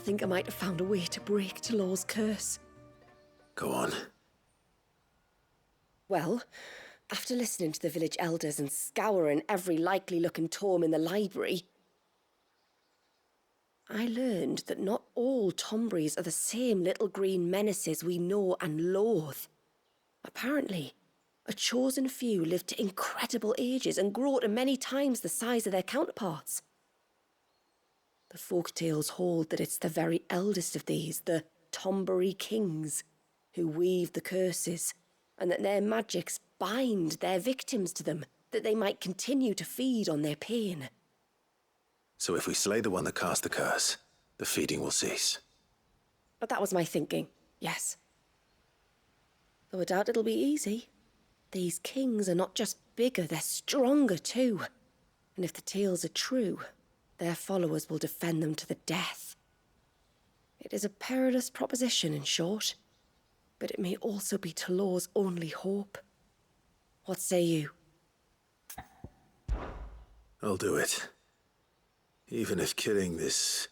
think I might have found a way to break Talor's curse. Go on. Well, after listening to the village elders and scouring every likely-looking tome in the library, I learned that not all Tomberries are the same little green menaces we know and loathe. Apparently, a chosen few live to incredible ages and grow to many times the size of their counterparts. The folktales hold that it's the very eldest of these, the Tomberry kings, who weave the curses, and that their magics bind their victims to them, that they might continue to feed on their pain. So if we slay the one that cast the curse, the feeding will cease. But that was my thinking, yes. Though I doubt it'll be easy. These kings are not just bigger, they're stronger too. And if the tales are true, their followers will defend them to the death. It is a perilous proposition, in short, but it may also be Talor's only hope. What say you? I'll do it. Even if killing this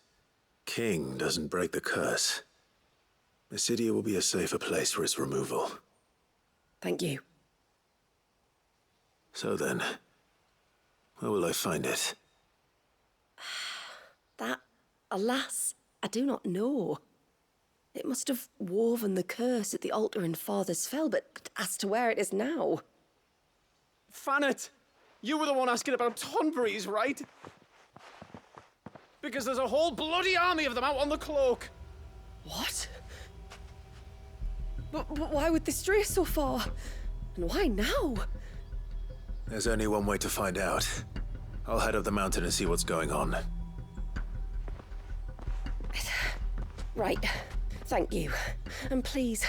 king doesn't break the curse, Mysidia will be a safer place for its removal. Thank you. So then, where will I find it? That, alas, I do not know. It must have woven the curse at the altar in Father's Fell, but as to where it is now... Fanet! You were the one asking about Tonberries, right? Because there's a whole bloody army of them out on the cloak! What? But why would they stray so far? And why now? There's only one way to find out. I'll head up the mountain and see what's going on. Right. Thank you. And please,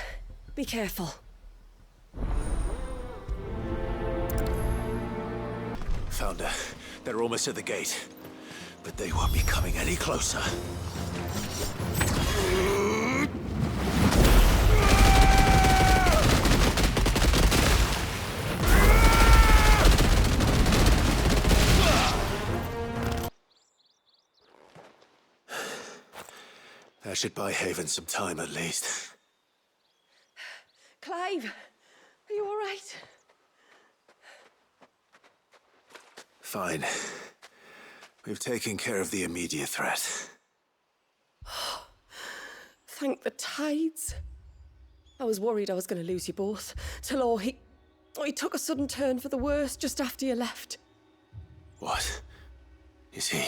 be careful. Found her. They're almost at the gate. But they won't be coming any closer. That should buy Haven some time at least. Clive, are you all right? Fine. We've taken care of the immediate threat. Thank the tides. I was worried I was going to lose you both. Talor, he took a sudden turn for the worse just after you left. What? Is he?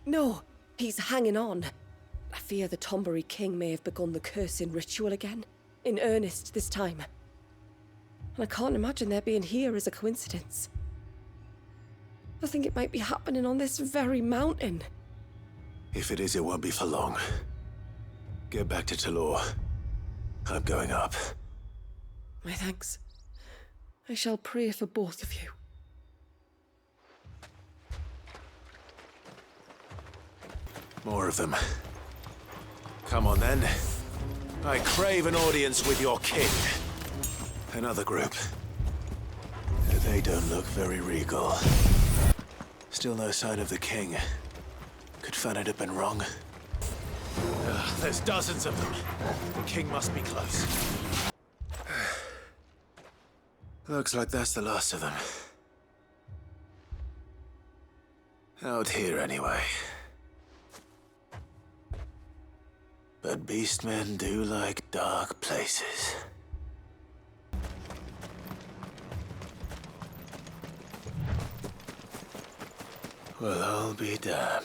No, he's hanging on. I fear the Tomberry king may have begun the cursing ritual again. In earnest this time. And I can't imagine their being here as a coincidence. I think it might be happening on this very mountain. If it is, it won't be for long. Get back to Talor. I'm going up. My thanks. I shall pray for both of you. More of them. Come on then. I crave an audience with your king. Another group. They don't look very regal. Still no sign of the king. Could Fanet have been wrong? There's dozens of them. The king must be close. Looks like that's the last of them. Out here anyway. But beastmen do like dark places. Well, I'll be damned.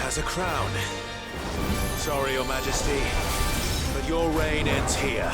Has a crown. Sorry, Your Majesty, but your reign ends here.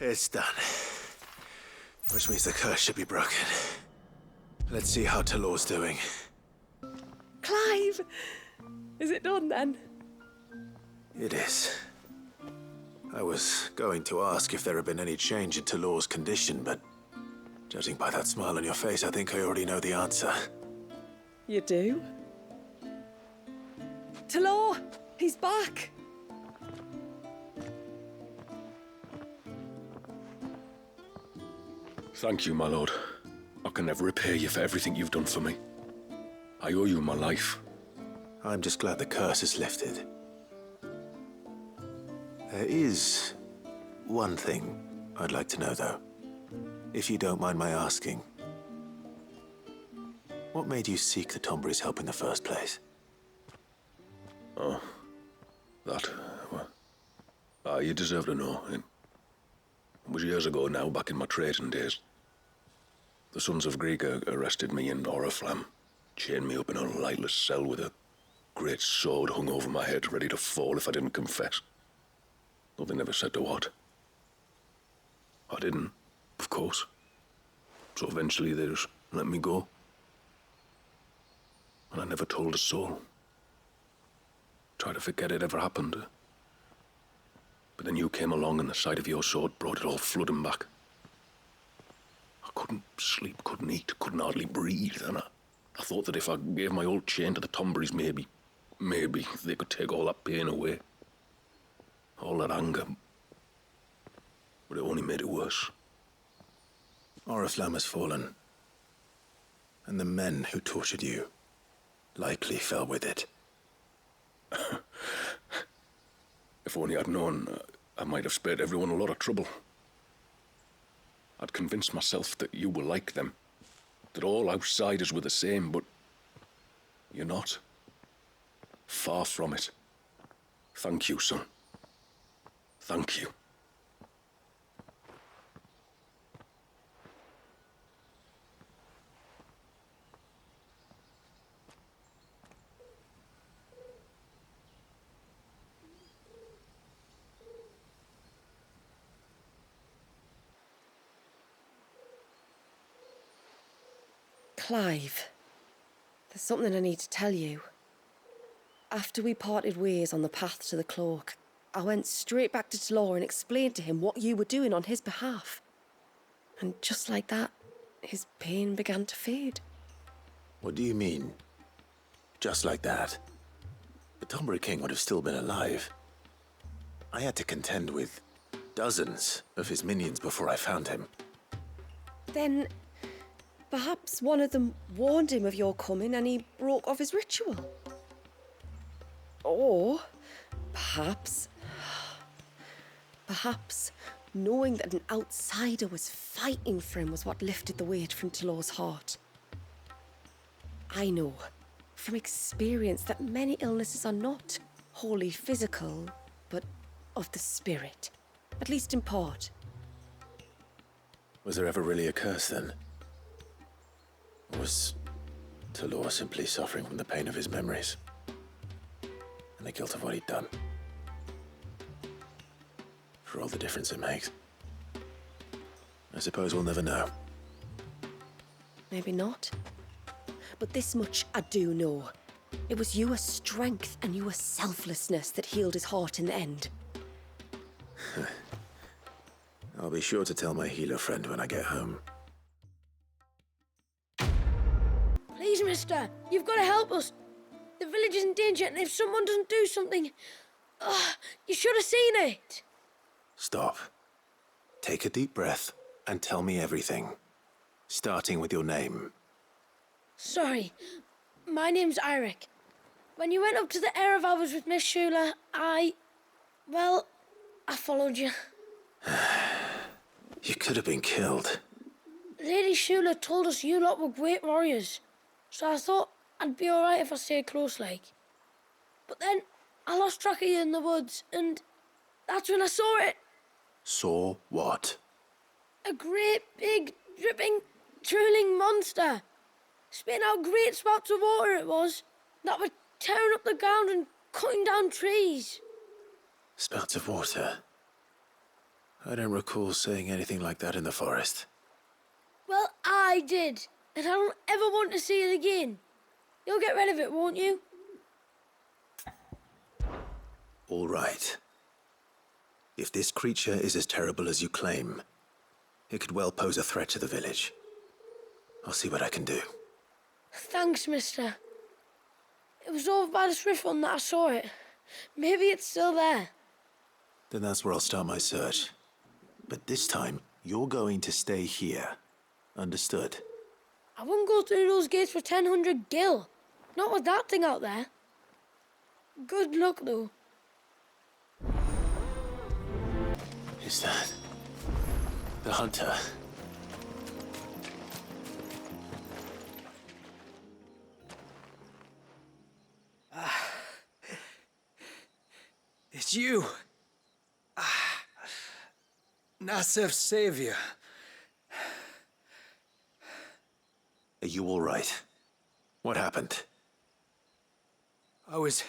It's done. Which means the curse should be broken. Let's see how Talor's doing. Clive! Is it done then? It is. I was going to ask if there had been any change in Talor's condition, but judging by that smile on your face, I think I already know the answer. You do? Talor! He's back! Thank you, my lord. I can never repay you for everything you've done for me. I owe you my life. I'm just glad the curse is lifted. There is one thing I'd like to know, though. If you don't mind my asking. What made you seek the Tonberry's help in the first place? Oh, that, well, you deserve to know. It was years ago now, back in my trading days. The Sons of Greek arrested me in Oriflamme, chained me up in a lightless cell with a great sword hung over my head, ready to fall if I didn't confess. Though they never said to what. I didn't, of course. So eventually they just let me go. And I never told a soul. Tried to forget it ever happened. But then you came along and the sight of your sword brought it all flooding back. I couldn't sleep, couldn't eat, couldn't hardly breathe, and I thought that if I gave my old chain to the Tonberrys, maybe they could take all that pain away. All that anger. But it only made it worse. Oriflamme has fallen. And the men who tortured you likely fell with it. If only I'd known, I might have spared everyone a lot of trouble. I'd convinced myself that you were like them, that all outsiders were the same, but you're not. Far from it. Thank you, son. Thank you. Clive, there's something I need to tell you. After we parted ways on the path to the cloak, I went straight back to Talor and explained to him what you were doing on his behalf. And just like that, his pain began to fade. What do you mean? Just like that? The Tonberry King would have still been alive. I had to contend with dozens of his minions before I found him. Then perhaps one of them warned him of your coming and he broke off his ritual. Or perhaps knowing that an outsider was fighting for him was what lifted the weight from Talor's heart. I know from experience that many illnesses are not wholly physical, but of the spirit, at least in part. Was there ever really a curse then? Or was Talor simply suffering from the pain of his memories? And the guilt of what he'd done? For all the difference it makes. I suppose we'll never know. Maybe not. But this much I do know. It was your strength and your selflessness that healed his heart in the end. I'll be sure to tell my healer friend when I get home. Please, mister, you've got to help us. The village is in danger, and if someone doesn't do something... you should have seen it. Stop. Take a deep breath and tell me everything. Starting with your name. Sorry, my name's Eirik. When you went up to the Erev was with Miss Shula, I followed you. You could have been killed. Lady Shula told us you lot were great warriors, so I thought I'd be alright if I stayed close like. But then I lost track of you in the woods, and that's when I saw it. Saw what? A great, big, dripping, drooling monster. Spitting out great spouts of water it was, that were tearing up the ground and cutting down trees. Spouts of water. I don't recall saying anything like that in the forest. Well, I did. And I don't ever want to see it again. You'll get rid of it, won't you? All right. If this creature is as terrible as you claim, it could well pose a threat to the village. I'll see what I can do. Thanks, mister. It was over by the Swift one that I saw it. Maybe it's still there. Then that's where I'll start my search. But this time, you're going to stay here. Understood? I wouldn't go through those gates for 1,000 gil. Not with that thing out there. Good luck, though. Is that the hunter? It's you. Nasef's savior. Are you all right? What happened? I was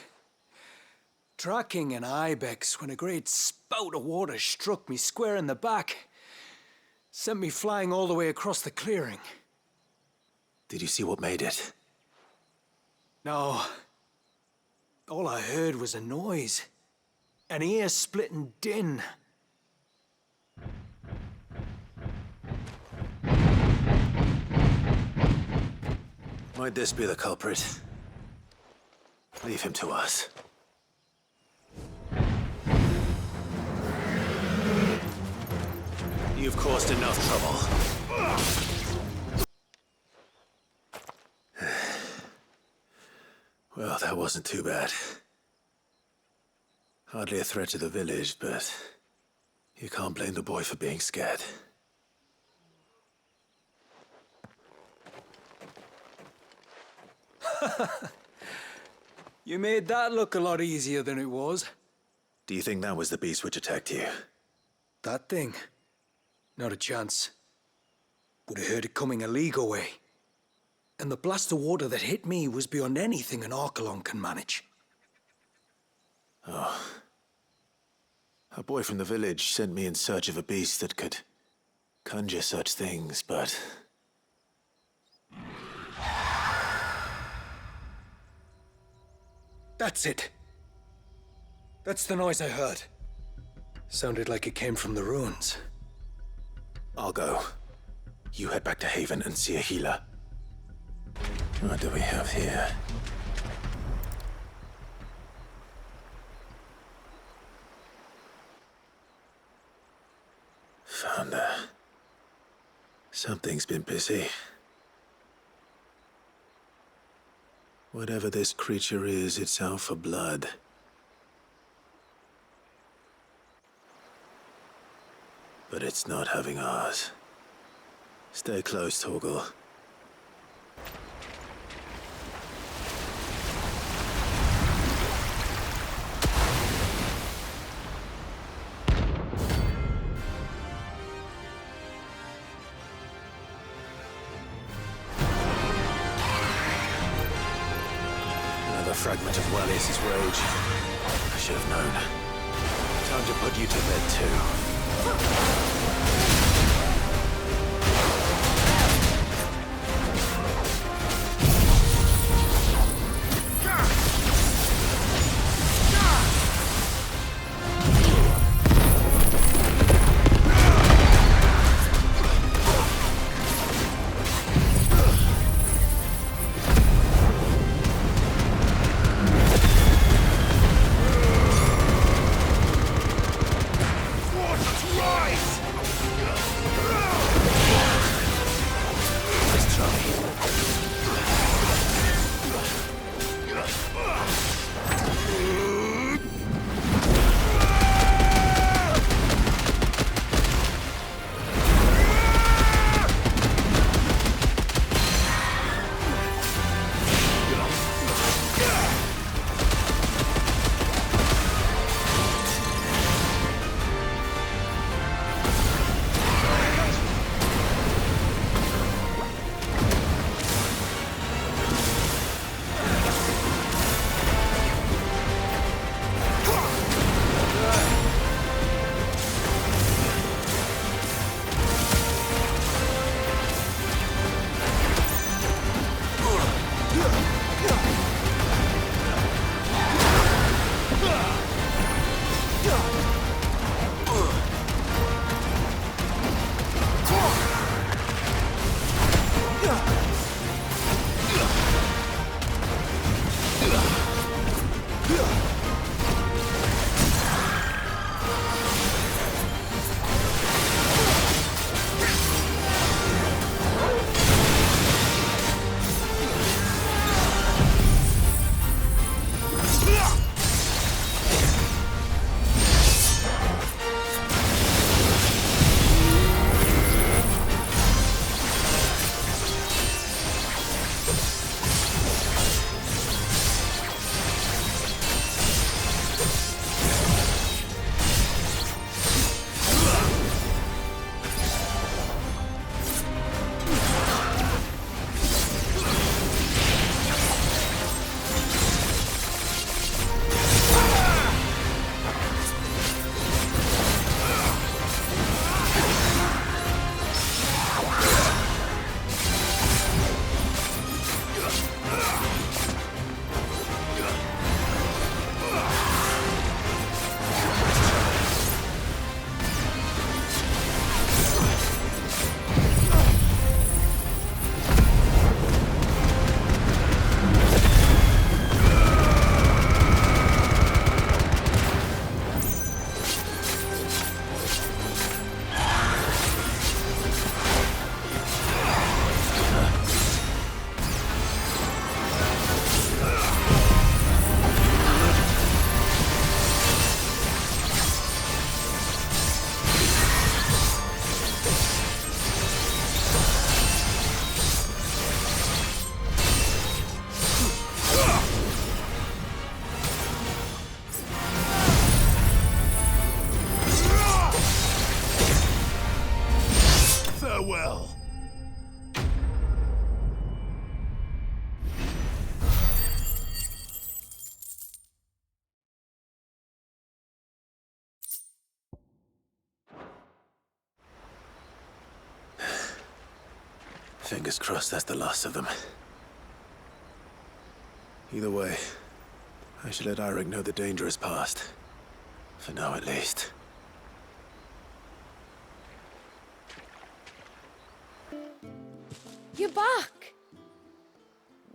tracking an ibex when a great spout of water struck me square in the back. Sent me flying all the way across the clearing. Did you see what made it? No. All I heard was a noise. An ear-splitting din. Might this be the culprit? Leave him to us. You've caused enough trouble. Well, that wasn't too bad. Hardly a threat to the village, but you can't blame the boy for being scared. You made that look a lot easier than it was. Do you think that was the beast which attacked you? That thing? Not a chance. Would have heard it coming a league away. And the blast of water that hit me was beyond anything an Archelon can manage. Oh. A boy from the village sent me in search of a beast that could conjure such things, but... That's it. That's the noise I heard. Sounded like it came from the ruins. I'll go. You head back to Haven and see a healer. What do we have here? Founder. Something's been busy. Whatever this creature is, it's out for blood. But it's not having ours. Stay close, Torgal. Another fragment of Wallius's rage. I should have known. Time to put you to bed, too. Rise! Fingers crossed that's the last of them. Either way, I should let Eirik know the danger is past. For now, at least. You're back!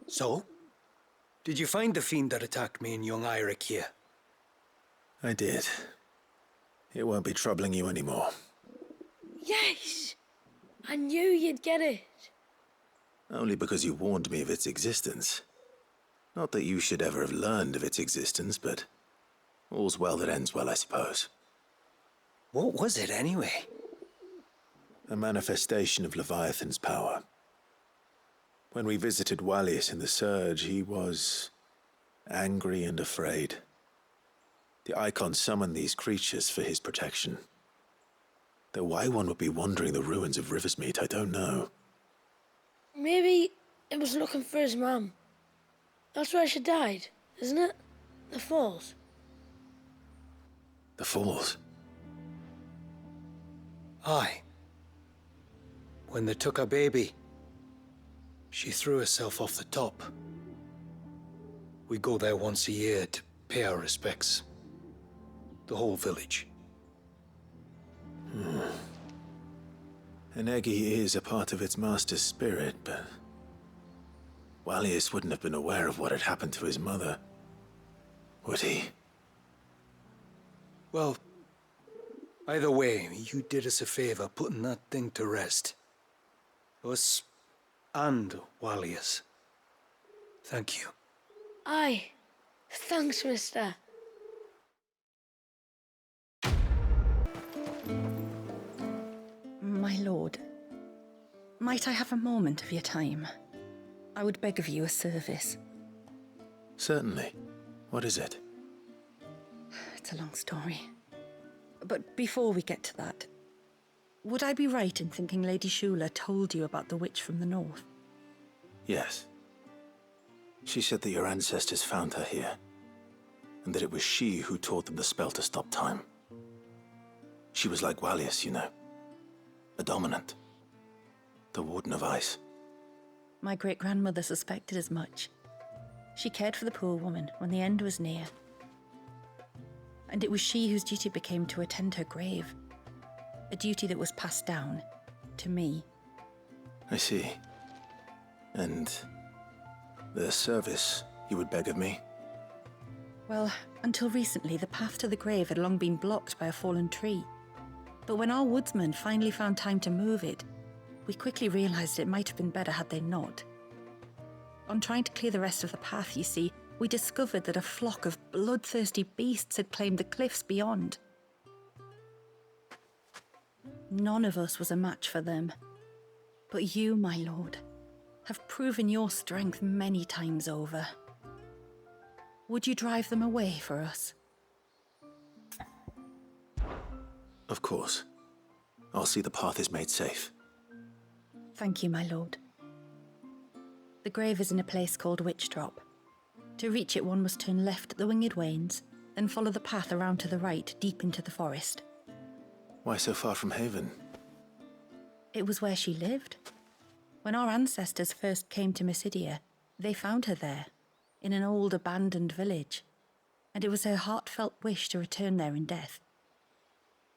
So? Did you find the fiend that attacked me and young Eirik here? I did. It won't be troubling you anymore. Yes! I knew you'd get it. Only because you warned me of its existence. Not that you should ever have learned of its existence, but all's well that ends well, I suppose. What was it, anyway? A manifestation of Leviathan's power. When we visited Wallius in the Surge, he was angry and afraid. The Icon summoned these creatures for his protection. Though why one would be wandering the ruins of Riversmeet, I don't know. Maybe it was looking for his mum. That's where she died, isn't it? The Falls. The Falls? Aye. When they took her baby, she threw herself off the top. We go there once a year to pay our respects. The whole village. An Eggy is a part of its master's spirit, but Wallius wouldn't have been aware of what had happened to his mother, would he? Well, either way, you did us a favor putting that thing to rest. Us and Wallius. Thank you. Aye. Thanks, mister. My lord, might I have a moment of your time? I would beg of you a service. Certainly. What is it? It's a long story. But before we get to that, would I be right in thinking Lady Shula told you about the witch from the north? Yes. She said that your ancestors found her here, and that it was she who taught them the spell to stop time. She was like Wallius, you know. A dominant. The Warden of Ice. My great-grandmother suspected as much. She cared for the poor woman when the end was near. And it was she whose duty became to attend her grave. A duty that was passed down to me. I see. And the service you would beg of me? Well, until recently, the path to the grave had long been blocked by a fallen tree. But when our woodsmen finally found time to move it, we quickly realized it might have been better had they not. On trying to clear the rest of the path, you see, we discovered that a flock of bloodthirsty beasts had claimed the cliffs beyond. None of us was a match for them. But you, my lord, have proven your strength many times over. Would you drive them away for us? Of course. I'll see the path is made safe. Thank you, my lord. The grave is in a place called Witchdrop. To reach it, one must turn left at the Winged Wains, then follow the path around to the right, deep into the forest. Why so far from Haven? It was where she lived. When our ancestors first came to Mysidia, they found her there, in an old abandoned village, and it was her heartfelt wish to return there in death.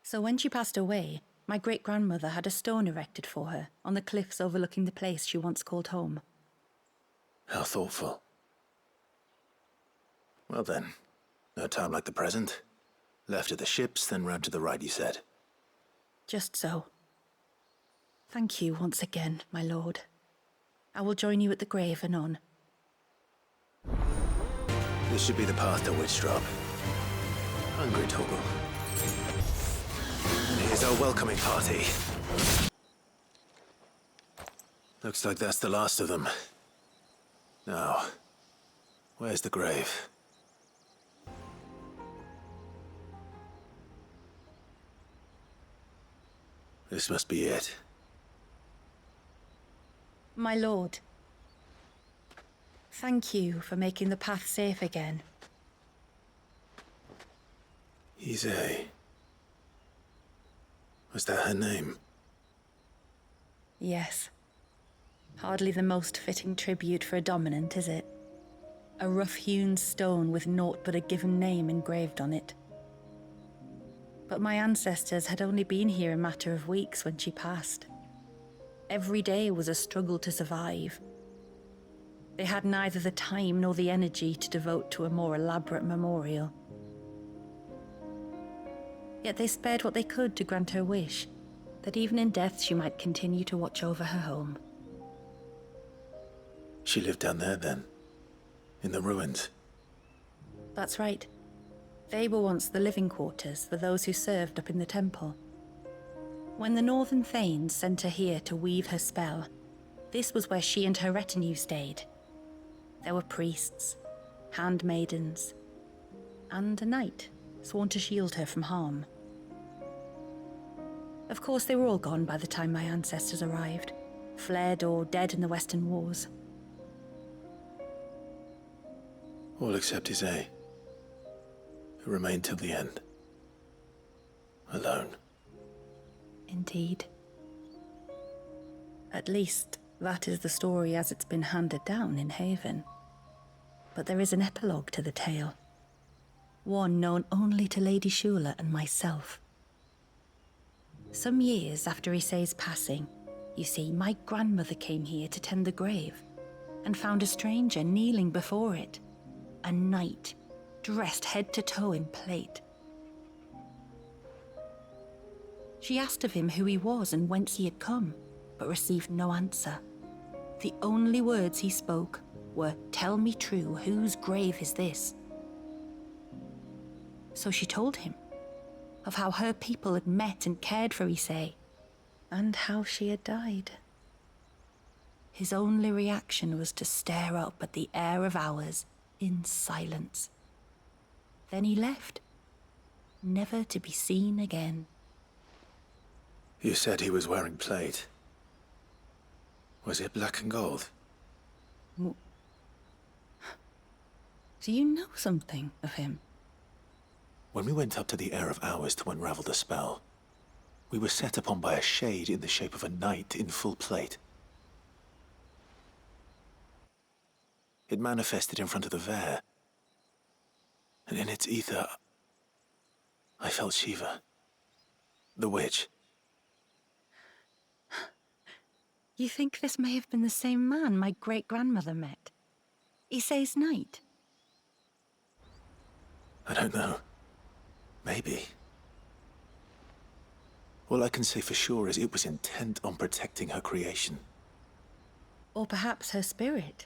So when she passed away, my great-grandmother had a stone erected for her on the cliffs overlooking the place she once called home. How thoughtful. Well then, no time like the present. Left at the ships, then round to the right, you said. Just so. Thank you once again, my lord. I will join you at the grave anon. This should be the path to Witchdrop. Hungry, Toggle. And here's our welcoming party. Looks like that's the last of them. Now, where's the grave? This must be it. My lord, thank you for making the path safe again. Ise. Was that her name? Yes. Hardly the most fitting tribute for a dominant, is it? A rough-hewn stone with naught but a given name engraved on it. But my ancestors had only been here a matter of weeks when she passed. Every day was a struggle to survive. They had neither the time nor the energy to devote to a more elaborate memorial. Yet they spared what they could to grant her wish, that even in death she might continue to watch over her home. She lived down there then? In the ruins? That's right. They were once the living quarters for those who served up in the temple. When the Northern Thanes sent her here to weave her spell, this was where she and her retinue stayed. There were priests, handmaidens, and a knight sworn to shield her from harm. Of course, they were all gone by the time my ancestors arrived, fled or dead in the Western Wars. All except Isay, who remained till the end. Alone. Indeed. At least, that is the story as it's been handed down in Haven. But there is an epilogue to the tale. One known only to Lady Shula and myself. Some years after Isay's passing, you see, my grandmother came here to tend the grave and found a stranger kneeling before it. A knight, dressed head to toe in plate. She asked of him who he was and whence he had come, but received no answer. The only words he spoke were, "Tell me true, whose grave is this?" So she told him of how her people had met and cared for Isay, and how she had died. His only reaction was to stare up at the air of hours in silence. Then he left, never to be seen again. You said he was wearing plate. Was it black and gold? Do you know something of him? When we went up to the Air of Hours to unravel the spell, we were set upon by a shade in the shape of a knight in full plate. It manifested in front of the Vare, and in its ether, I felt Shiva, the witch. You think this may have been the same man my great-grandmother met? Isay's knight? I don't know. Maybe. All I can say for sure is it was intent on protecting her creation. Or perhaps her spirit?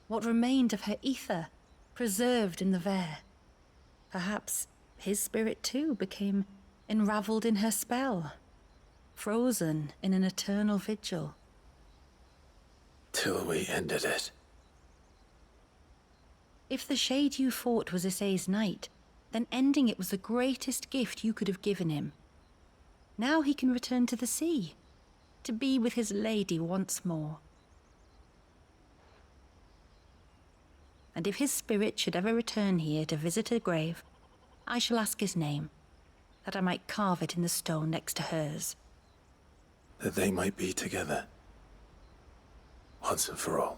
What remained of her ether, preserved in the Vare? Perhaps his spirit too became enraveled in her spell, frozen in an eternal vigil. Till we ended it. If the shade you fought was Isay's knight, then ending it was the greatest gift you could have given him. Now he can return to the sea, to be with his lady once more. And if his spirit should ever return here to visit her grave, I shall ask his name, that I might carve it in the stone next to hers. That they might be together. Once and for all.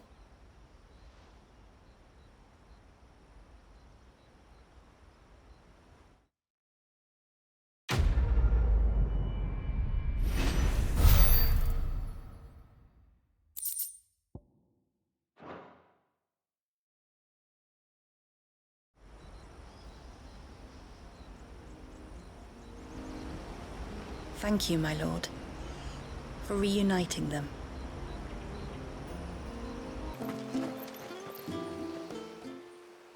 Thank you, my lord, for reuniting them.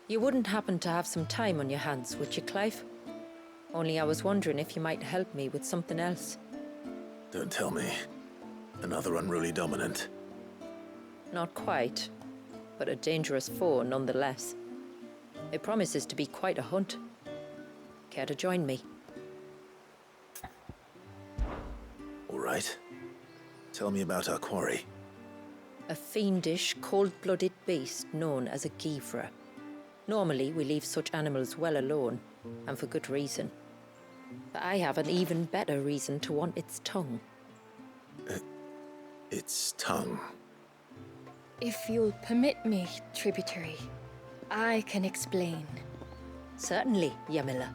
You wouldn't happen to have some time on your hands, would you, Clive? Only I was wondering if you might help me with something else. Don't tell me. Another unruly dominant. Not quite, but a dangerous foe nonetheless. It promises to be quite a hunt. Care to join me? All right. Tell me about our quarry. A fiendish, cold-blooded beast known as a Givra. Normally, we leave such animals well alone, and for good reason. But I have an even better reason to want its tongue. Its tongue? If you'll permit me, tributary, I can explain. Certainly, Yamila.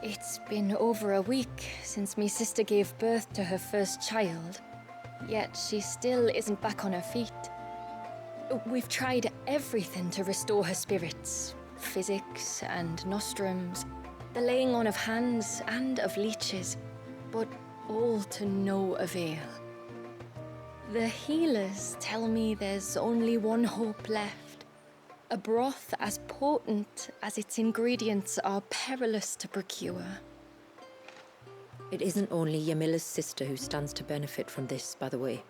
It's been over a week since me sister gave birth to her first child, yet she still isn't back on her feet. We've tried everything to restore her spirits. Physics and nostrums, the laying on of hands and of leeches, but all to no avail. The healers tell me there's only one hope left. A broth as potent as its ingredients are perilous to procure. It isn't only Yamila's sister who stands to benefit from this, by the way.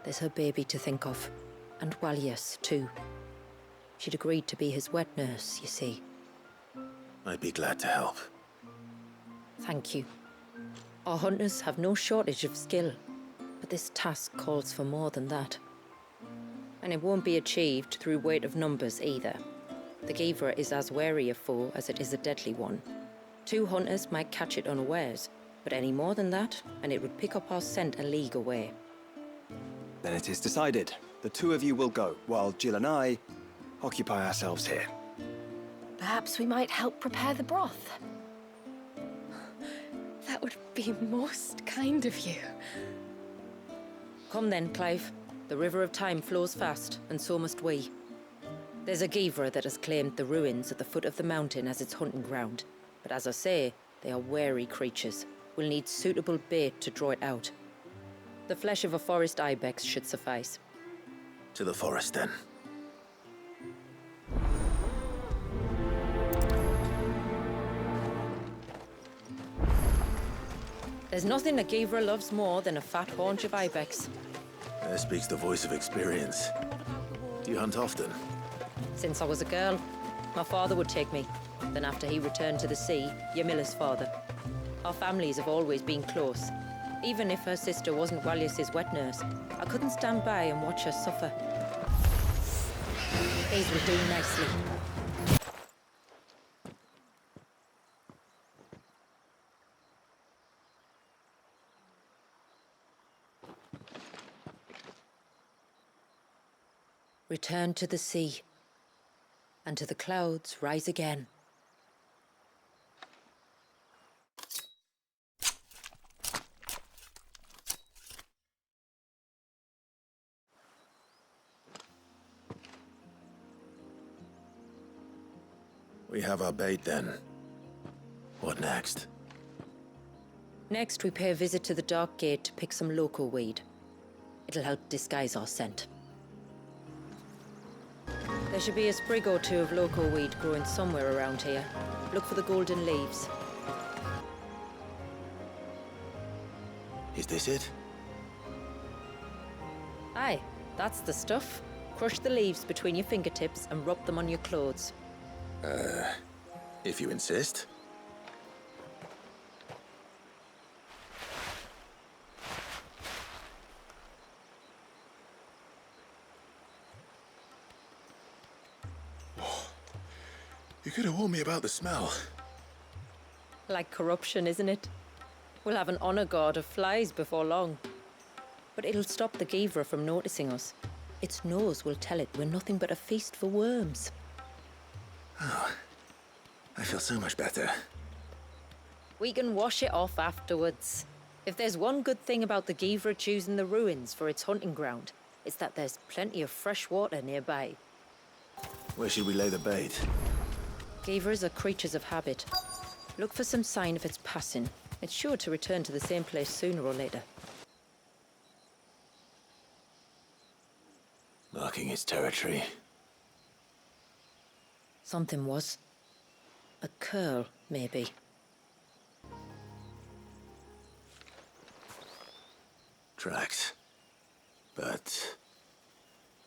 There's her baby to think of, and Walias, too. She'd agreed to be his wet nurse, you see. I'd be glad to help. Thank you. Our hunters have no shortage of skill, but this task calls for more than that. And it won't be achieved through weight of numbers either. The Givra is as wary a foe as it is a deadly one. 2 hunters might catch it unawares, but any more than that, and it would pick up our scent a league away. Then it is decided. The 2 of you will go, while Jill and I occupy ourselves here. Perhaps we might help prepare the broth. That would be most kind of you. Come then, Clive. The river of time flows fast, and so must we. There's a Givra that has claimed the ruins at the foot of the mountain as its hunting ground. But as I say, they are wary creatures. We'll need suitable bait to draw it out. The flesh of a forest ibex should suffice. To the forest, then. There's nothing a Givra loves more than a fat haunch of ibex. There speaks the voice of experience. Do you hunt often? Since I was a girl, my father would take me. Then after he returned to the sea, Yamila's father. Our families have always been close. Even if her sister wasn't Walias's wet nurse, I couldn't stand by and watch her suffer. These will do nicely. Return to the sea, and to the clouds rise again. We have our bait then. What next? Next, we pay a visit to the Dark Gate to pick some local weed. It'll help disguise our scent. There should be a sprig or 2 of local weed growing somewhere around here. Look for the golden leaves. Is this it? Aye, that's the stuff. Crush the leaves between your fingertips and rub them on your clothes. If you insist. You could have warned me about the smell. Like corruption, isn't it? We'll have an honor guard of flies before long. But it'll stop the Givra from noticing us. Its nose will tell it we're nothing but a feast for worms. Oh, I feel so much better. We can wash it off afterwards. If there's one good thing about the Givra choosing the ruins for its hunting ground, it's that there's plenty of fresh water nearby. Where should we lay the bait? Givras are creatures of habit. Look for some sign of its passing. It's sure to return to the same place sooner or later. Marking its territory. Something was. A curl, maybe. Tracks. But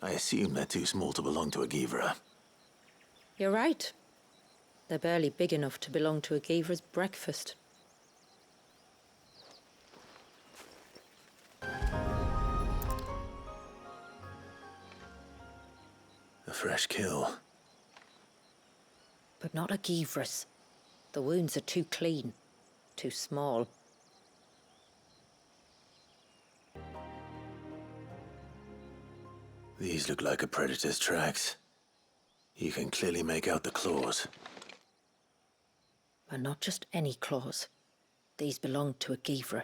I assume they're too small to belong to a Givra. You're right. They're barely big enough to belong to a Givra's breakfast. A fresh kill. But not a Givra's. The wounds are too clean, too small. These look like a predator's tracks. You can clearly make out the claws. And not just any claws. These belonged to a Givra.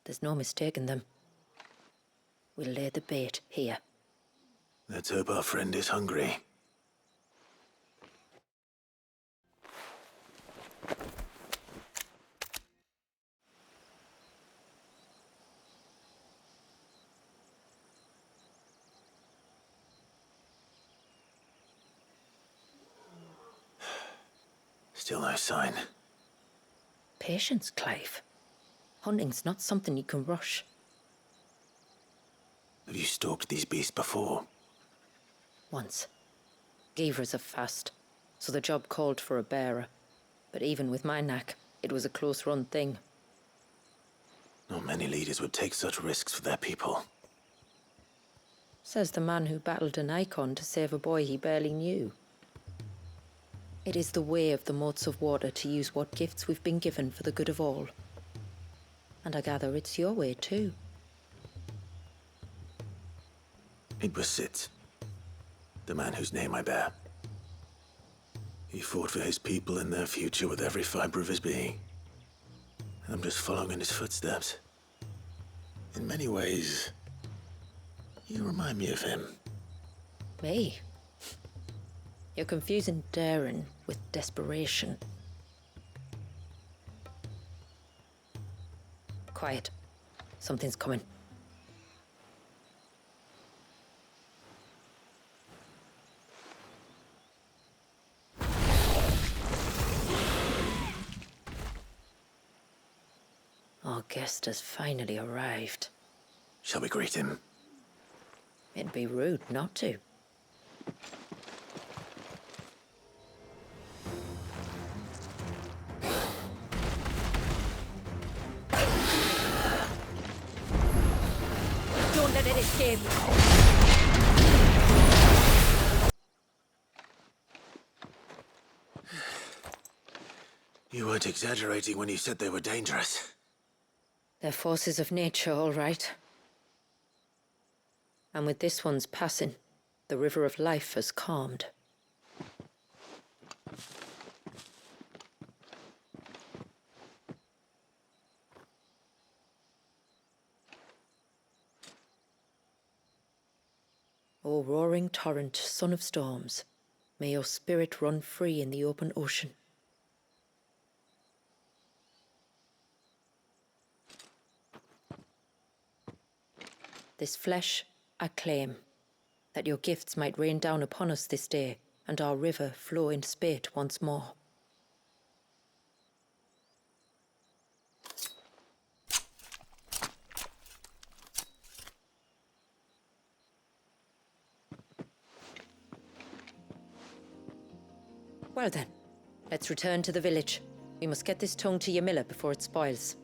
There's no mistaking them. We'll lay the bait here. Let's hope our friend is hungry. Still no sign. Patience, Clive. Hunting's not something you can rush. Have you stalked these beasts before? Once. Givras are fast, so the job called for a bearer. But even with my knack, it was a close-run thing. Not many leaders would take such risks for their people. Says the man who battled an icon to save a boy he barely knew. It is the way of the moats of water to use what gifts we've been given for the good of all. And I gather it's your way too. It was Sid, the man whose name I bear. He fought for his people and their future with every fibre of his being. I'm just following in his footsteps. In many ways, you remind me of him. Me? You're confusing daring with desperation. Quiet. Something's coming. Our guest has finally arrived. Shall we greet him? It'd be rude not to. Don't let it escape. You weren't exaggerating when you said they were dangerous. They're forces of nature, all right. And with this one's passing, the river of life has calmed. O roaring torrent, son of storms, may your spirit run free in the open ocean. This flesh I claim, that your gifts might rain down upon us this day, and our river flow in spate once more. Well then, let's return to the village. We must get this tongue to Yamila before it spoils.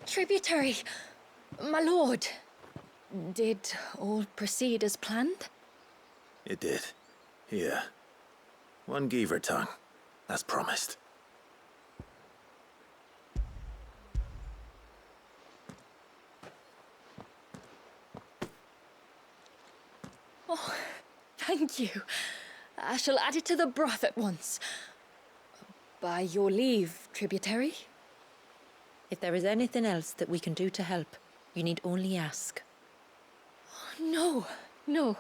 Tributary, my lord. Did all proceed as planned? It did. Here. One Givra tongue, as promised. Oh, thank you. I shall add it to the broth at once. By your leave, tributary. If there is anything else that we can do to help, you need only ask. No, no.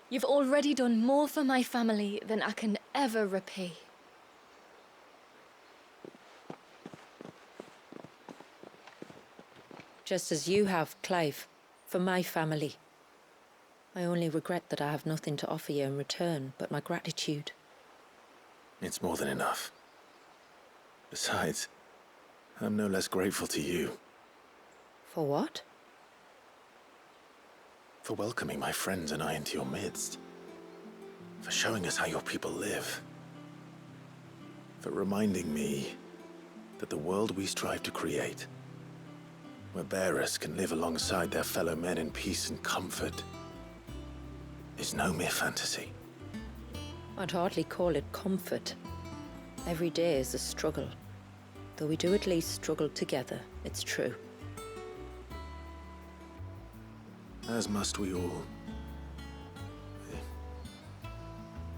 You've already done more for my family than I can ever repay. Just as you have, Clive, for my family. I only regret that I have nothing to offer you in return but my gratitude. It's more than enough. Besides, I'm no less grateful to you. For what? For welcoming my friends and I into your midst. For showing us how your people live. For reminding me that the world we strive to create, where bearers can live alongside their fellow men in peace and comfort, is no mere fantasy. I'd hardly call it comfort. Every day is a struggle. Though we do at least struggle together, it's true. as must we all.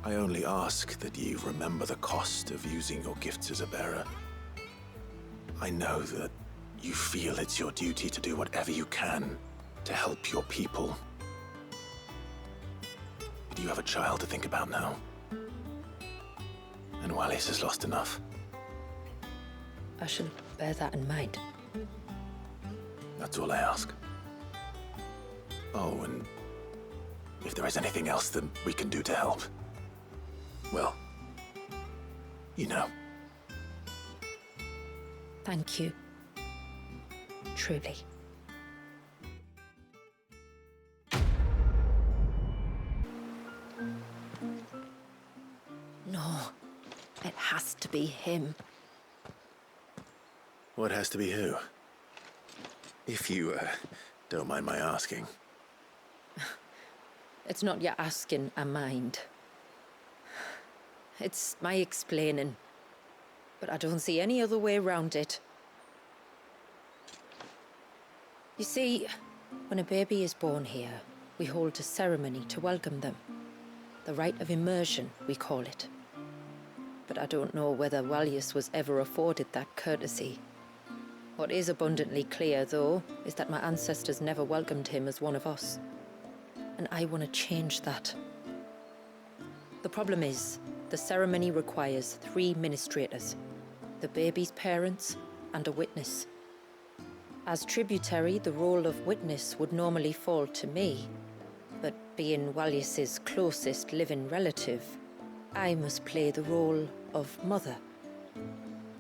I only ask that ye remember the cost of using your gifts as a bearer. I know that you feel it's your duty to do whatever you can to help your people. But you have a child to think about now. And Wallis has lost enough. I shall bear that in mind. That's all I ask. Oh, and if there is anything else that we can do to help, well, you know. Thank you. Truly. No, it has to be him. What has to be who? If you, don't mind my asking. It's not your asking, I mind. It's my explaining. But I don't see any other way around it. You see, when a baby is born here, we hold a ceremony to welcome them. The rite of immersion, we call it. But I don't know whether Wallius was ever afforded that courtesy. What is abundantly clear, though, is that my ancestors never welcomed him as one of us. And I want to change that. The problem is, the ceremony requires 3 ministrators, the baby's parents and a witness. As tributary, the role of witness would normally fall to me, but being Wallius's closest living relative, I must play the role of mother.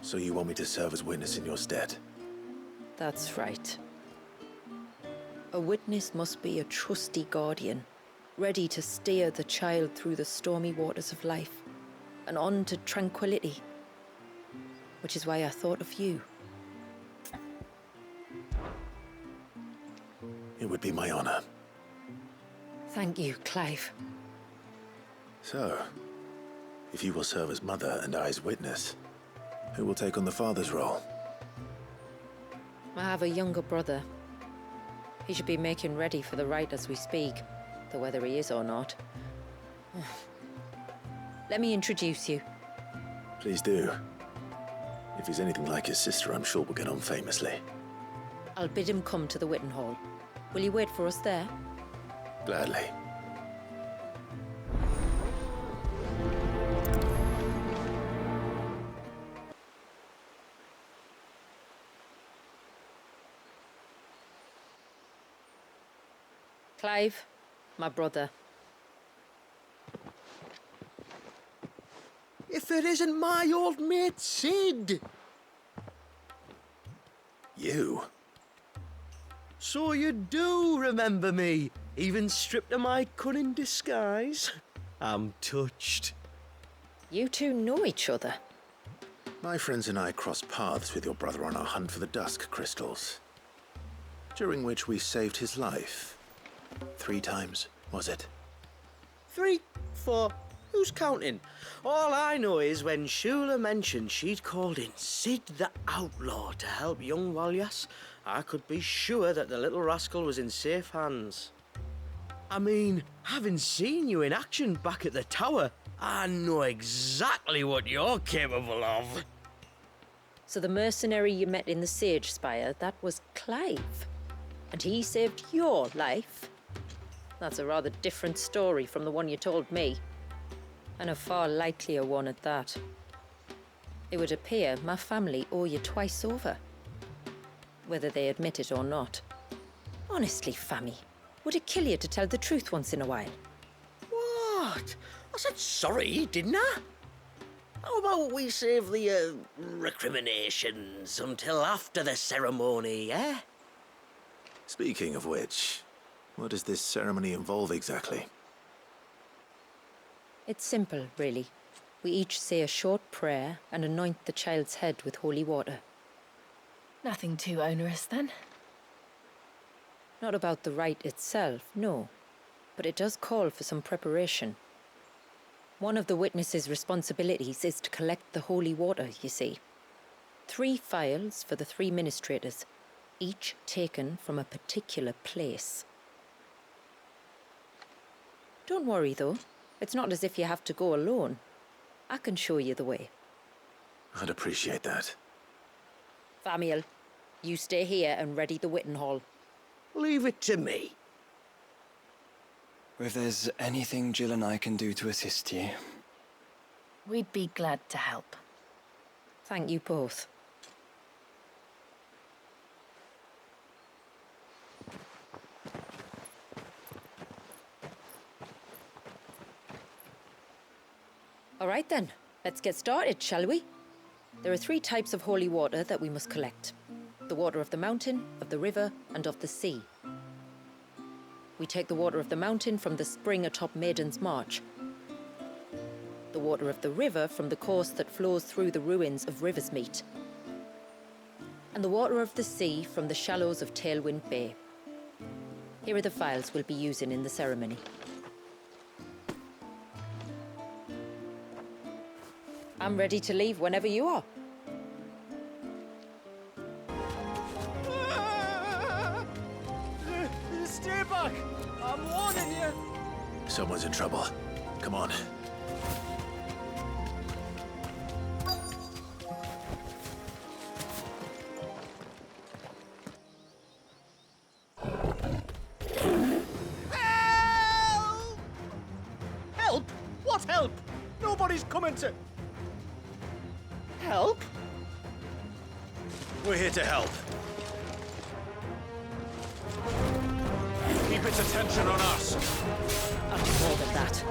So you want me to serve as witness in your stead? That's right. A witness must be a trusty guardian, ready to steer the child through the stormy waters of life and on to tranquility. Which is why I thought of you. It would be my honor. Thank you, Clive. So, if you will serve as mother and I as witness, who will take on the father's role? I have a younger brother. He should be making ready for the rite as we speak, though whether he is or not. Let me introduce you. Please do. If he's anything like his sister, I'm sure we'll get on famously. I'll bid him come to the Witten Hall. Will you wait for us there? Gladly. Clive, my brother. If it isn't my old mate Sid! You? So you do remember me, even stripped of my cunning disguise? I'm touched. You two know each other. My friends and I crossed paths with your brother on our hunt for the dusk crystals, during which we saved his life. 3 times, was it? 3, 4, who's counting? All I know is when Shula mentioned she'd called in Sid the Outlaw to help young Wallias, I could be sure that the little rascal was in safe hands. I mean, having seen you in action back at the tower, I know exactly what you're capable of. So the mercenary you met in the Sage Spire, that was Clive. And he saved your life? That's a rather different story from the one you told me. And a far likelier one at that. It would appear my family owe you twice over. Whether they admit it or not. Honestly, Fammy, would it kill you to tell the truth once in a while? What? I said sorry, didn't I? How about we save the, recriminations until after the ceremony, eh? Speaking of which, what does this ceremony involve exactly? It's simple, really. We each say a short prayer and anoint the child's head with holy water. Nothing too onerous, then. Not about the rite itself, no. But it does call for some preparation. One of the witness's responsibilities is to collect the holy water, you see. 3 phials for the 3 ministrators, each taken from a particular place. Don't worry, though. It's not as if you have to go alone. I can show you the way. I'd appreciate that. Famiel, you stay here and ready the Witten Hall. Leave it to me. If there's anything Jill and I can do to assist you. We'd be glad to help. Thank you both. All right then, let's get started, shall we? There are 3 types of holy water that we must collect. The water of the mountain, of the river, and of the sea. We take the water of the mountain from the spring atop Maiden's March. The water of the river from the course that flows through the ruins of Riversmeet. And the water of the sea from the shallows of Tailwind Bay. Here are the vials we'll be using in the ceremony. I'm ready to leave whenever you are. Stay back! I'm warning you! Someone's in trouble. Come on. Help! Help? What help? Nobody's coming to... Help? We're here to help. Keep its attention on us. And more than that.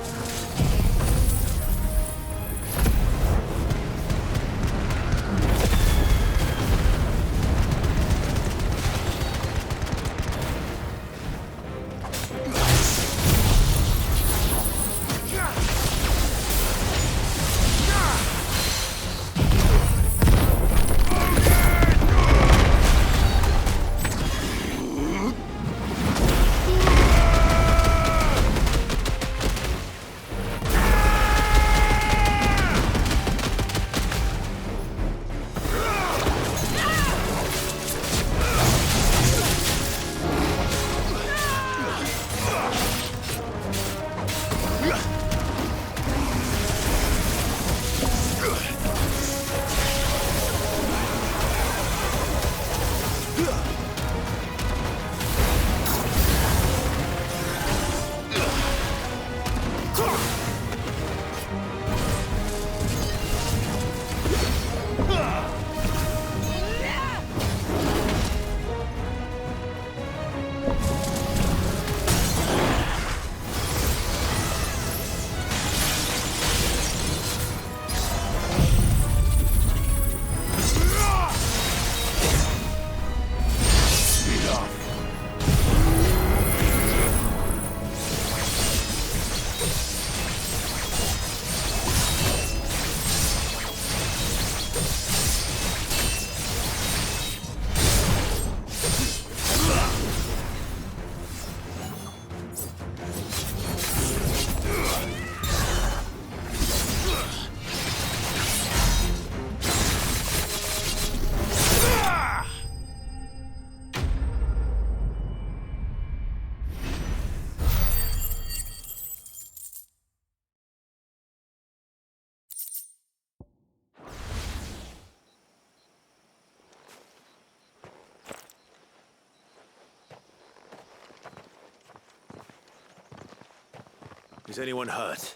Is anyone hurt?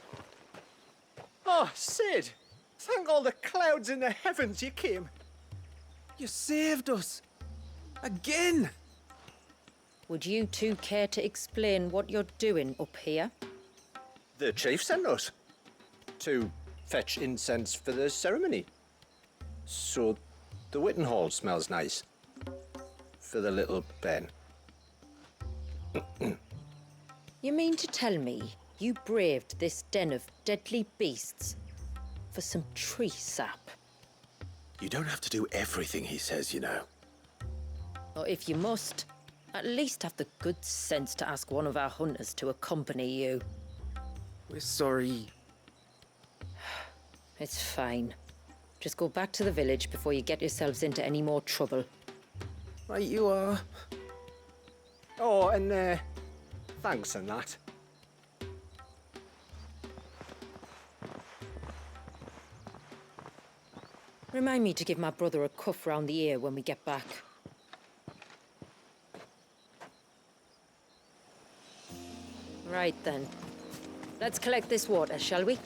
Oh, Sid! Thank all the clouds in the heavens you came. You saved us. Again! Would you two care to explain what you're doing up here? The chief sent us to fetch incense for the ceremony. So the Witten Hall smells nice for the little Ben. You mean to tell me you braved this den of deadly beasts for some tree sap? You don't have to do everything he says, you know. Or if you must, at least have the good sense to ask one of our hunters to accompany you. We're sorry. It's fine. Just go back to the village before you get yourselves into any more trouble. Right you are. Oh, and thanks and that. Remind me to give my brother a cuff round the ear when we get back. Right then. Let's collect this water, shall we?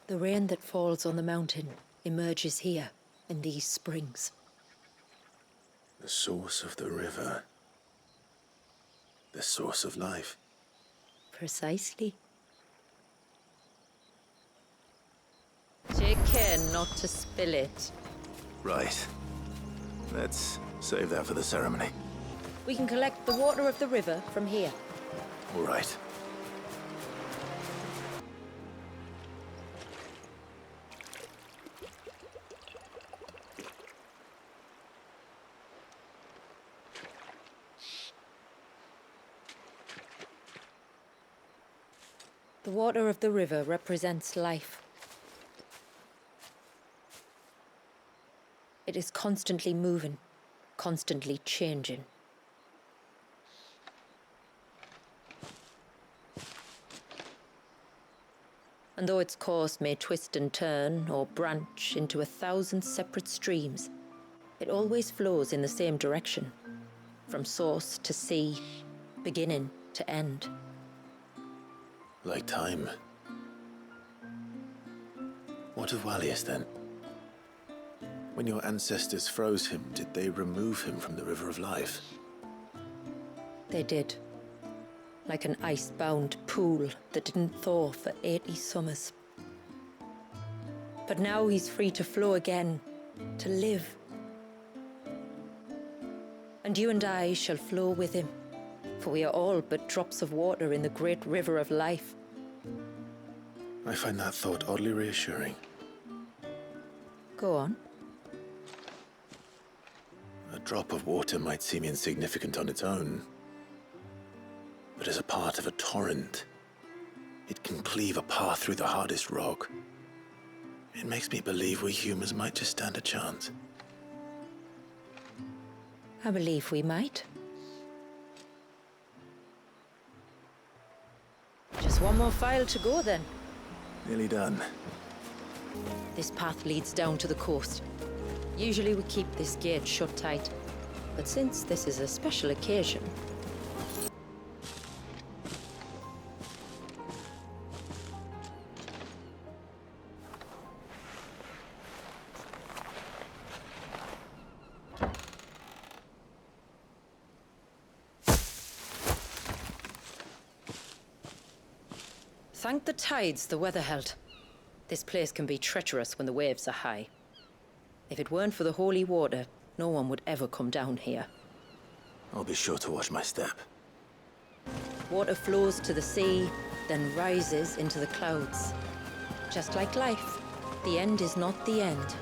The rain that falls on the mountain emerges here, in these springs. The source of the river. The source of life. Precisely. Take care not to spill it. Right. Let's save that for the ceremony. We can collect the water of the river from here. All right. The water of the river represents life. It is constantly moving, constantly changing. And though its course may twist and turn or branch into 1,000 separate streams, it always flows in the same direction, from source to sea, beginning to end. Like time. What of Wallius then? When your ancestors froze him, did they remove him from the River of Life? They did. Like an ice-bound pool that didn't thaw for 80 summers. But now he's free to flow again, to live. And you and I shall flow with him, for we are all but drops of water in the great river of life. I find that thought oddly reassuring. Go on. A drop of water might seem insignificant on its own, but as a part of a torrent, it can cleave a path through the hardest rock. It makes me believe we humans might just stand a chance. I believe we might. Just one more file to go then. Nearly done. This path leads down to the coast. Usually we keep this gate shut tight, but since this is a special occasion... Thank the tides the weather held. This place can be treacherous when the waves are high. If it weren't for the holy water, no one would ever come down here. I'll be sure to watch my step. Water flows to the sea, then rises into the clouds. Just like life, the end is not the end,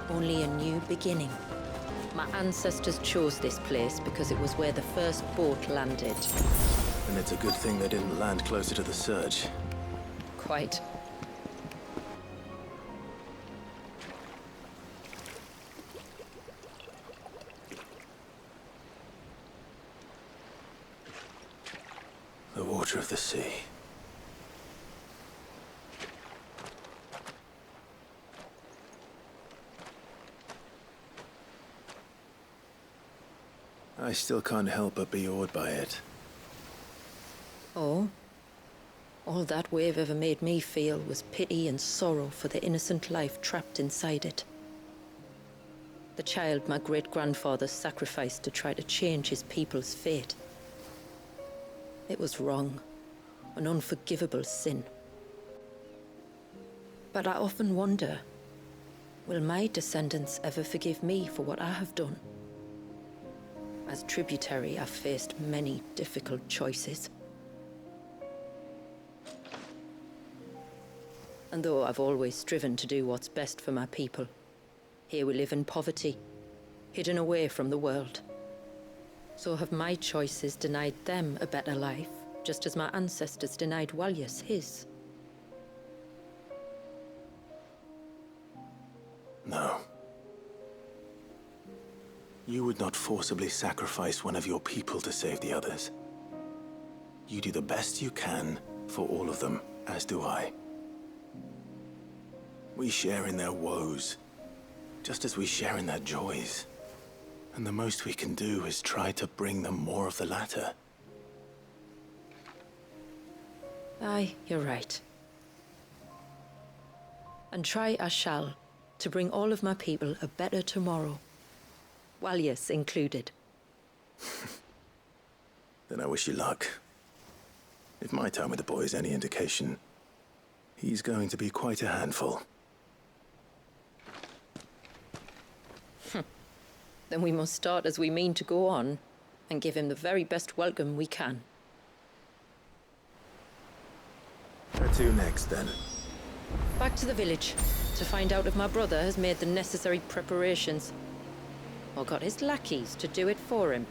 only a new beginning. My ancestors chose this place because it was where the first boat landed. And it's a good thing they didn't land closer to the surge. Quite. The water of the sea. I still can't help but be awed by it. Oh? All that wave ever made me feel was pity and sorrow for the innocent life trapped inside it. The child my great-grandfather sacrificed to try to change his people's fate. It was wrong, an unforgivable sin. But I often wonder, will my descendants ever forgive me for what I have done? As tributary, I've faced many difficult choices. And though I've always striven to do what's best for my people, here we live in poverty, hidden away from the world. So have my choices denied them a better life, just as my ancestors denied Wallius his? No. You would not forcibly sacrifice one of your people to save the others. You do the best you can for all of them, as do I. We share in their woes, just as we share in their joys. And the most we can do is try to bring them more of the latter. Aye, you're right. And try I shall, to bring all of my people a better tomorrow. Walyas included. Then I wish you luck. If my time with the boy is any indication, he's going to be quite a handful. Then we must start as we mean to go on, and give him the very best welcome we can. Where to next, then? Back to the village, to find out if my brother has made the necessary preparations, or got his lackeys to do it for him.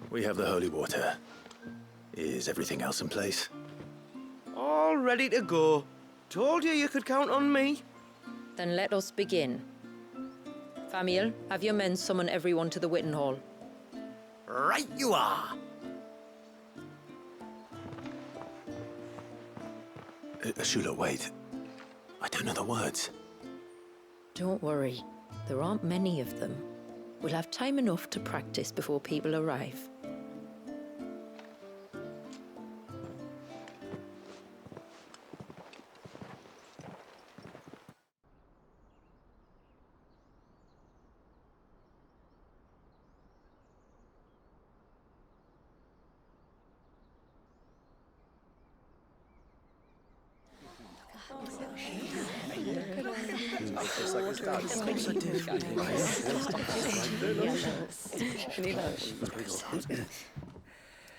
We have the holy water. Is everything else in place? All ready to go. Told you could count on me. Then let us begin. Famiel, have your men summon everyone to the Witten Hall. Right you are. Shula, wait. I don't know the words. Don't worry, there aren't many of them. We'll have time enough to practice before people arrive.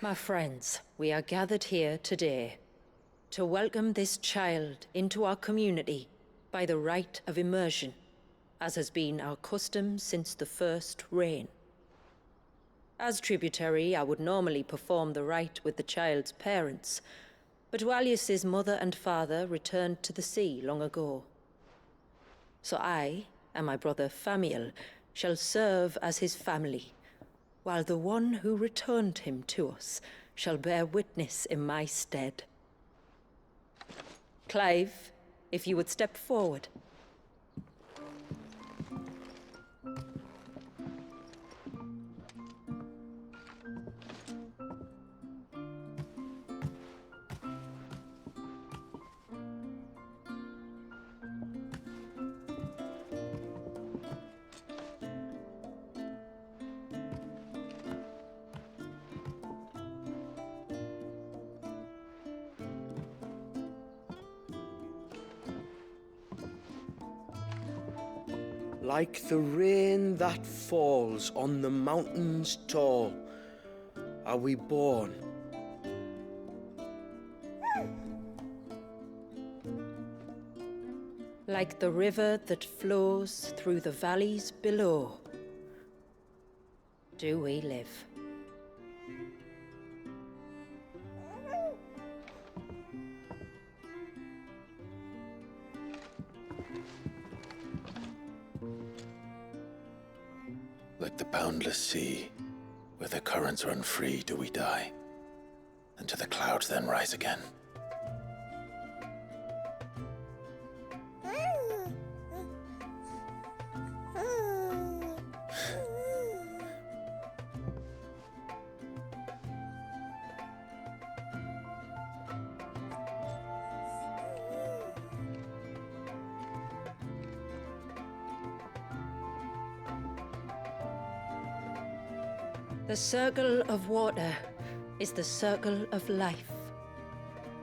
My friends, we are gathered here today to welcome this child into our community by the rite of immersion, as has been our custom since the first reign. As tributary, I would normally perform the rite with the child's parents, but Walyas's mother and father returned to the sea long ago. So I and my brother Famiel shall serve as his family, while the one who returned him to us shall bear witness in my stead. Clive, if you would step forward. Like the rain that falls on the mountains tall, are we born. Like the river that flows through the valleys below, do we live. Like the boundless sea, where the currents run free, do we die, and to the clouds then rise again. The circle of water is the circle of life.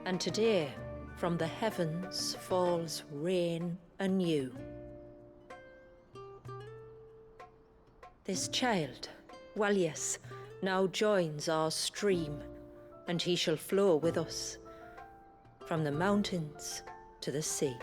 And today, from the heavens falls rain anew. This child, Walyas, now joins our stream, and he shall flow with us, from the mountains to the sea.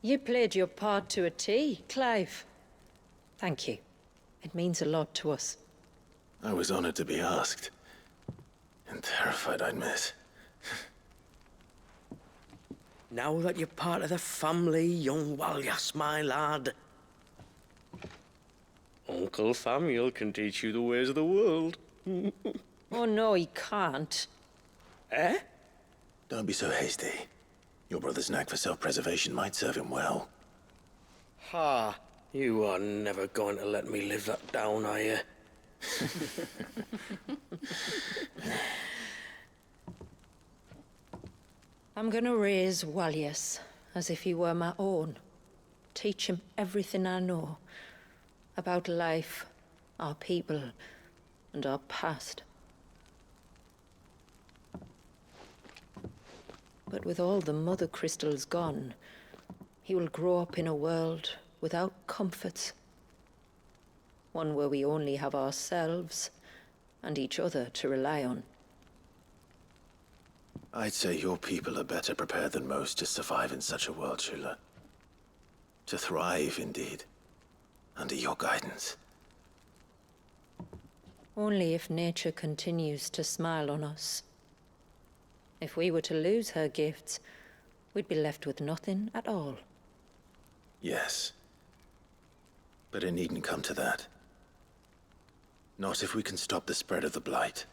You played your part to a T, Clive. Thank you. It means a lot to us. I was honored to be asked. And terrified I'd miss. Now that you're part of the family, young Walyas, my lad. Uncle Samuel can teach you the ways of the world. Oh no, he can't. Eh? Don't be so hasty. Your brother's knack for self-preservation might serve him well. Ha! You are never going to let me live that down, are you? I'm gonna raise Walyas as if he were my own. Teach him everything I know about life, our people, and our past. But with all the mother crystals gone, he will grow up in a world without comforts. One where we only have ourselves and each other to rely on. I'd say your people are better prepared than most to survive in such a world, Shula. To thrive, indeed, under your guidance. Only if nature continues to smile on us. If we were to lose her gifts, we'd be left with nothing at all. Yes. But it needn't come to that. Not if we can stop the spread of the Blight.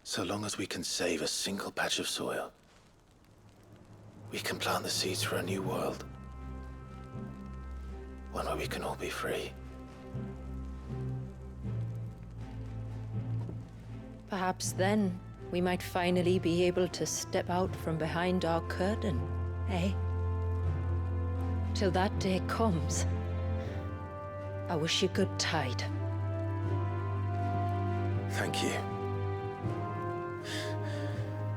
So long as we can save a single patch of soil, we can plant the seeds for a new world. One where we can all be free. Perhaps then we might finally be able to step out from behind our curtain, eh? Till that day comes, I wish you good tide. Thank you.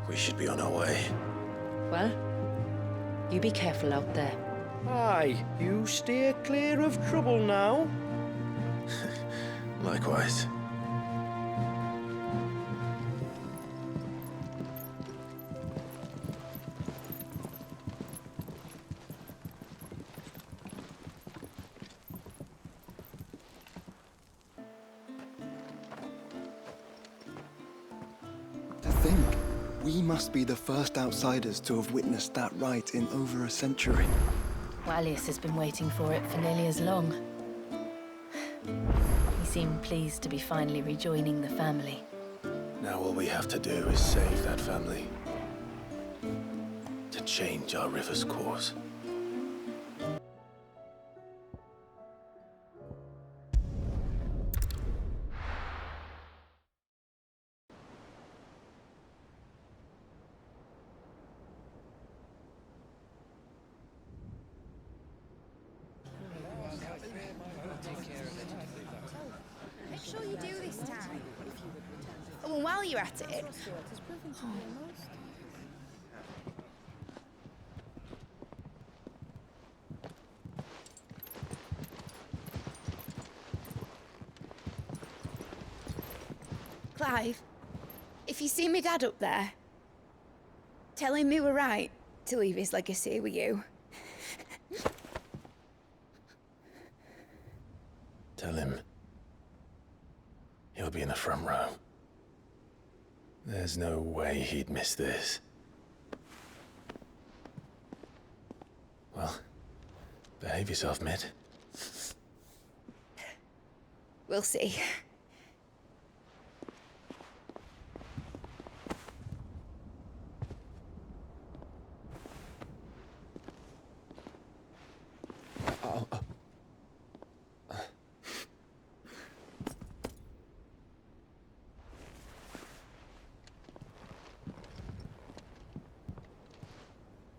We should be on our way. Well, you be careful out there. Aye, you steer clear of trouble now. Likewise. To think, we must be the first outsiders to have witnessed that rite in over a century. Walyas has been waiting for it for nearly as long. He seemed pleased to be finally rejoining the family. Now all we have to do is save that family. To change our river's course. Make sure you do this time. Oh, and while you're at it... Clive, if you see me dad up there, tell him we were right to leave his legacy with you. Tell him he'll be in the front row. There's no way he'd miss this. Well, behave yourself, Mitt. We'll see.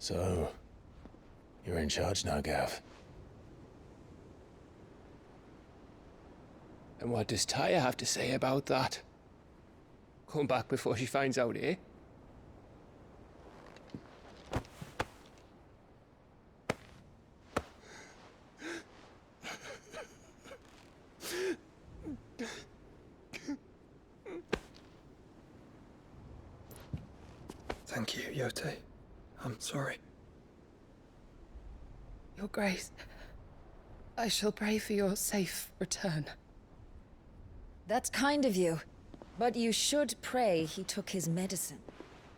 So, you're in charge now, Gav. And what does Tyre have to say about that? Come back before she finds out, eh? Thank you, Yote. I'm sorry. Your Grace, I shall pray for your safe return. That's kind of you. But you should pray he took his medicine.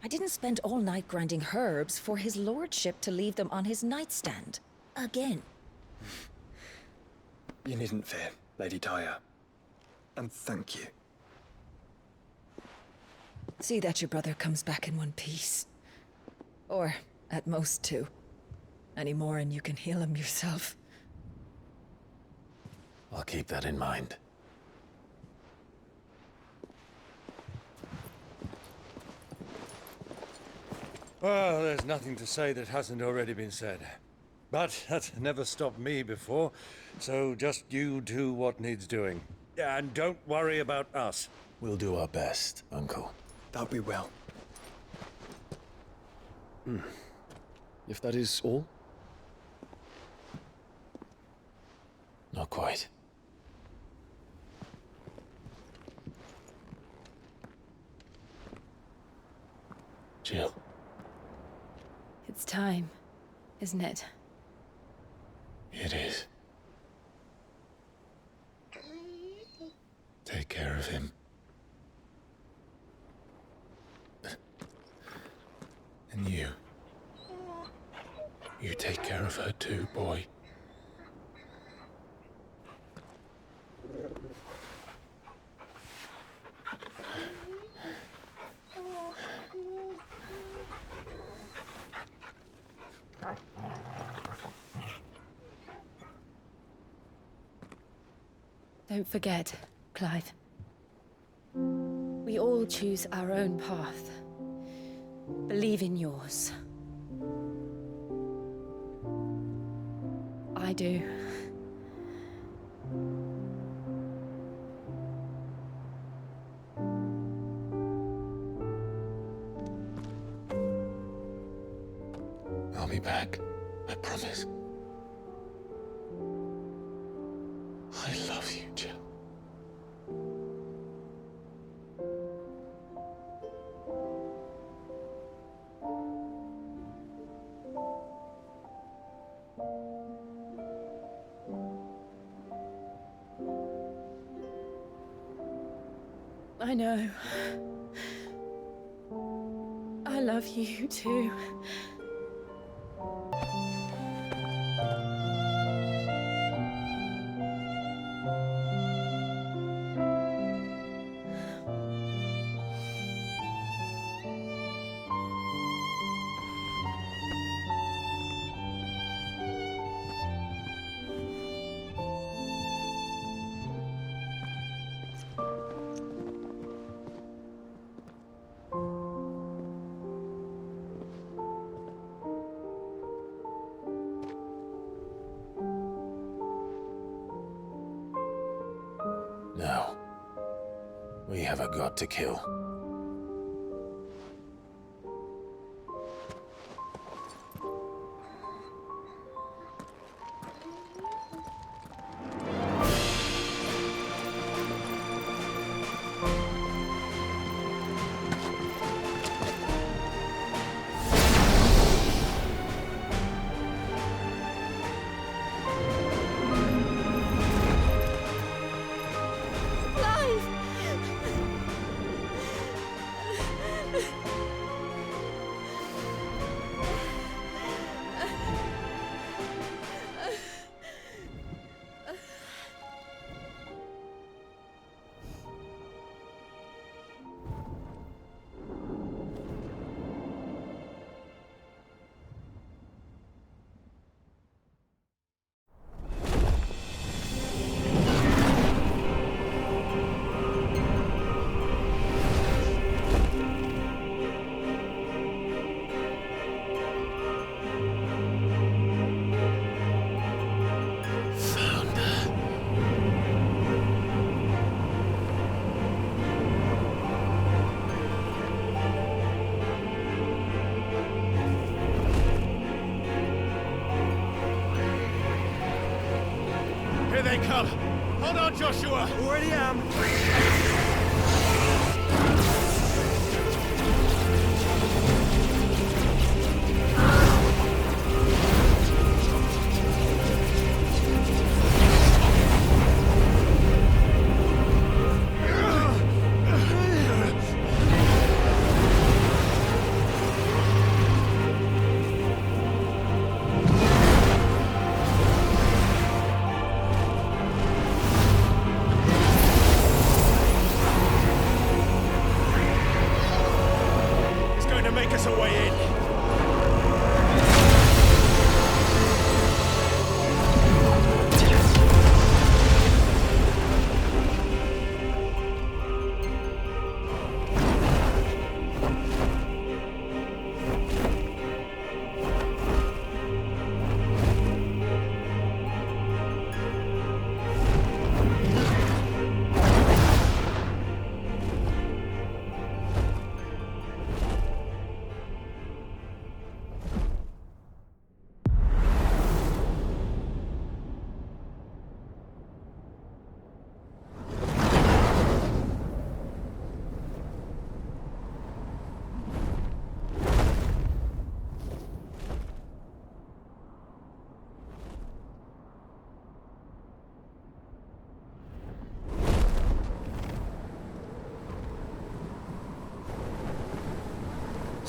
I didn't spend all night grinding herbs for his lordship to leave them on his nightstand. Again. You needn't fear, Lady Daya. And thank you. See that your brother comes back in one piece. Or, at most, two. Any more and you can heal him yourself. I'll keep that in mind. Well, there's nothing to say that hasn't already been said. But that's never stopped me before, so just you do what needs doing. And don't worry about us. We'll do our best, Uncle. That we will. If that is all? Not quite. Jill. It's time, isn't it? It is. Take care of him. And you. You take care of her too, boy. Don't forget, Clive. We all choose our own path. Believe in yours. I do. I'll be back. I promise. I love you, Jill. I know. I love you too. Now, we have a god to kill. Here they come! Hold on, Joshua! Already am!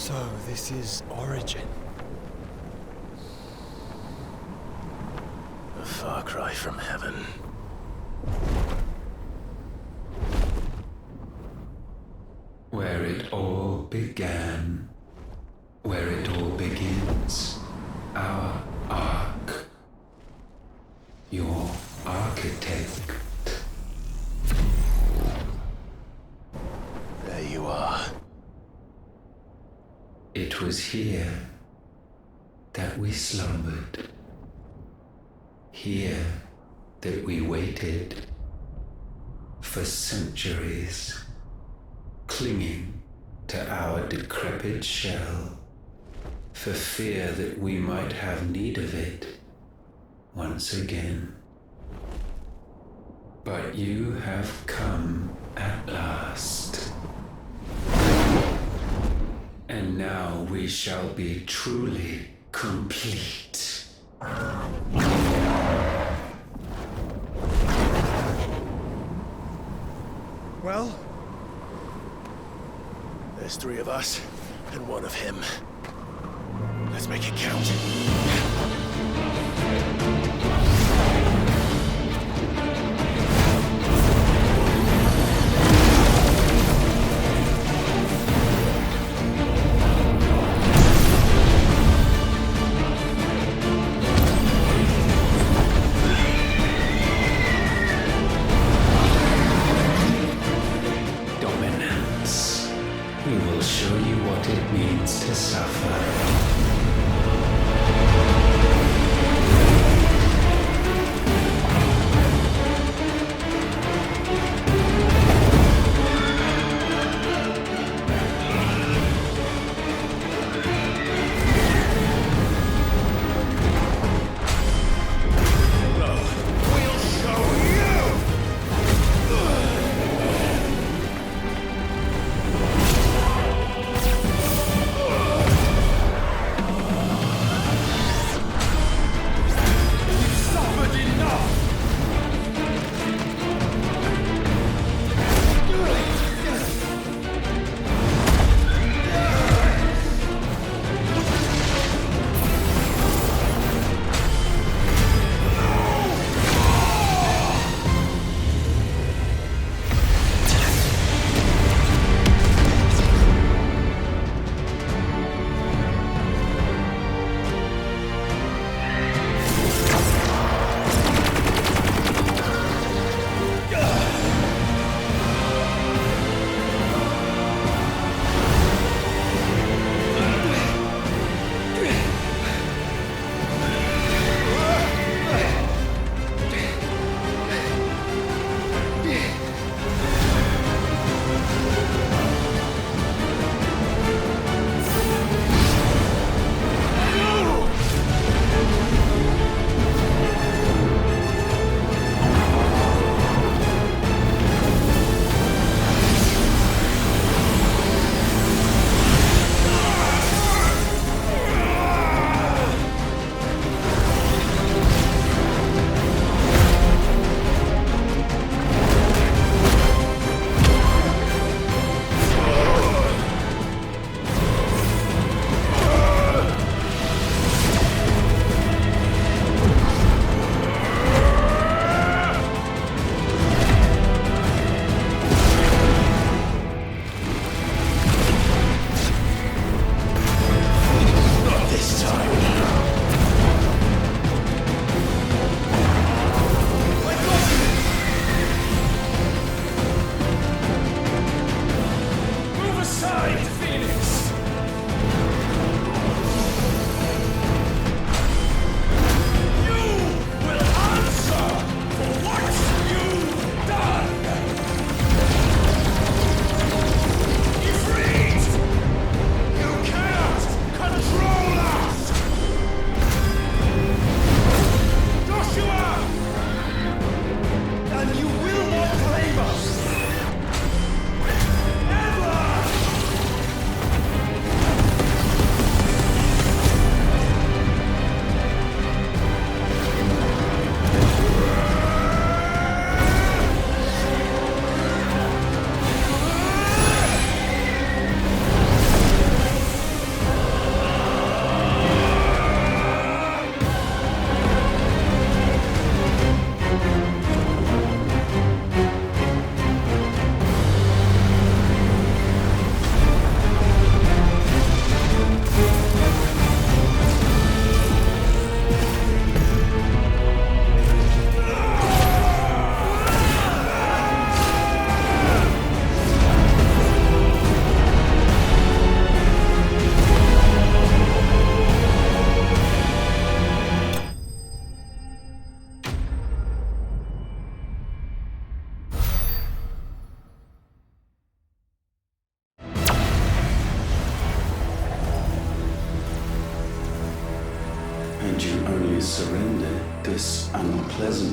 So, this is Origin. A far cry from heaven. Where it all began, where it all begins, our ark, your architect. There you are. It was here that we slumbered, here that we waited for centuries, clinging to our decrepit shell, for fear that we might have need of it once again. But you have come at last. And now we shall be truly complete. Well? There's 3 of us, and 1 of him. Let's make it count. Dominance. We will show you what it means to suffer.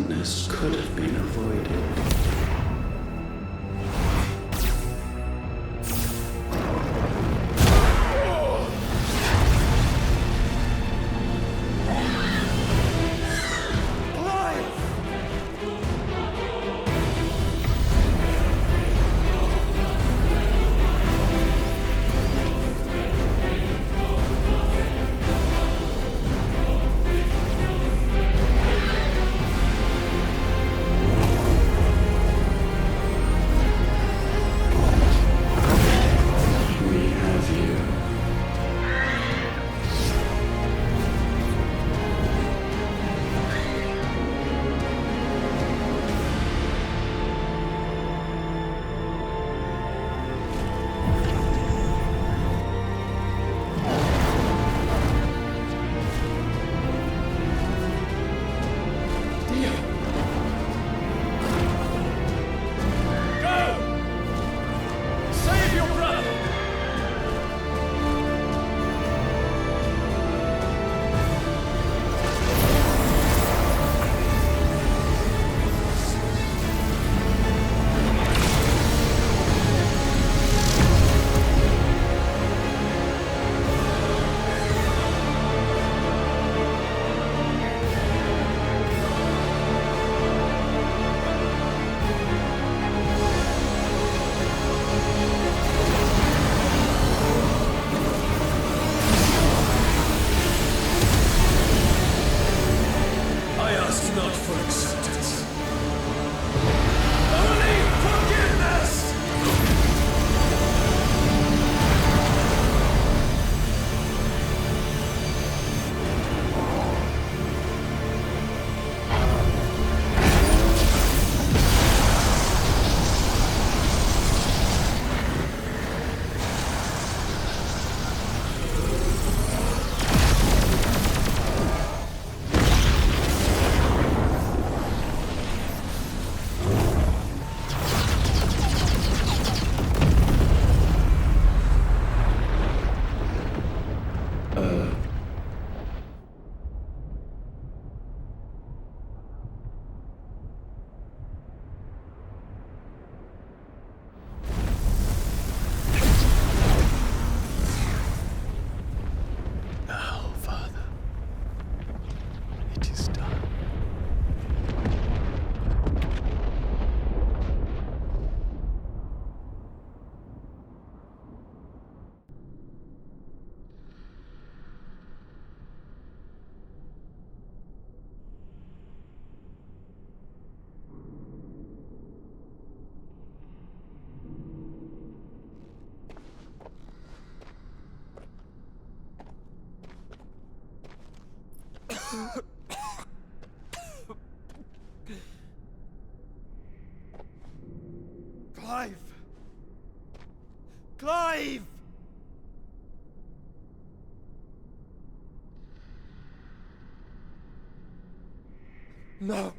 unpleasantness could have been avoided. Clive! Clive! No.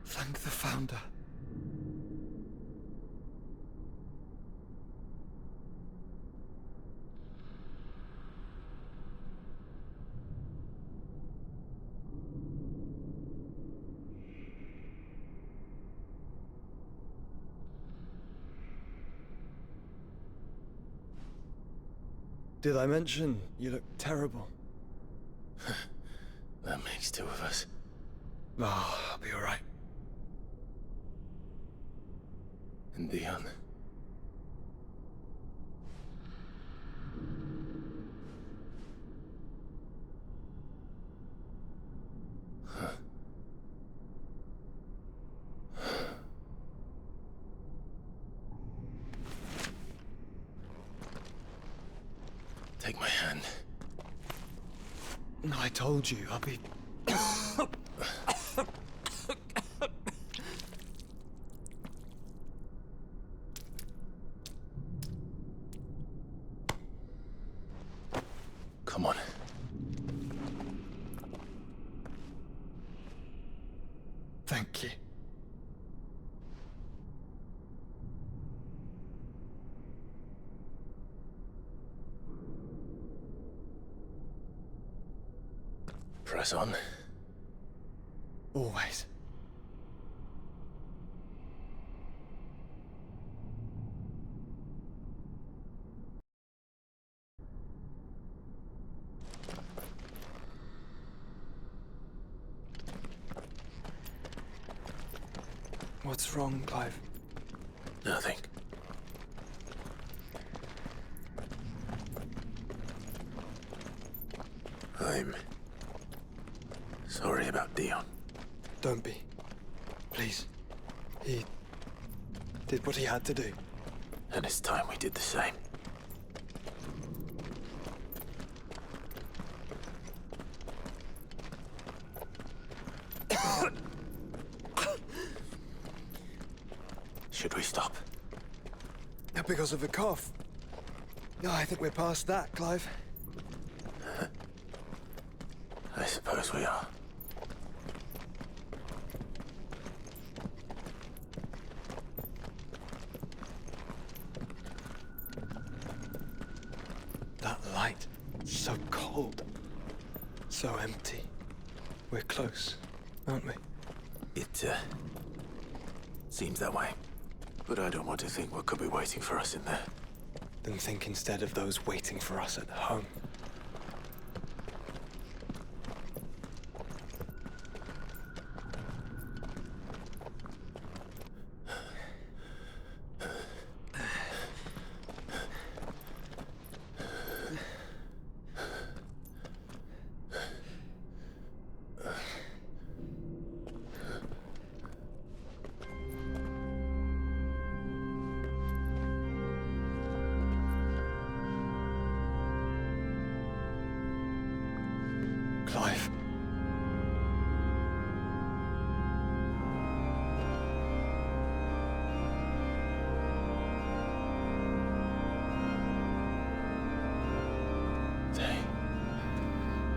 Thank the Founder. Did I mention you look terrible? That makes two of us. Oh, I'll be all right. And Dion. Huh. Take my hand. I told you I'll be... Come on. Thank you. Press on. Always. What's wrong, Clive? Nothing. I'm sorry about Dion. Don't be. Please. He did what he had to do. And it's time we did the same. Should we stop? Because of the cough. No, I think we're past that, Clive. I suppose we are. That light, so cold, so empty. We're close, aren't we? It seems that way. But I don't want to think what could be waiting for us in there. Then think instead of those waiting for us at home. Clive.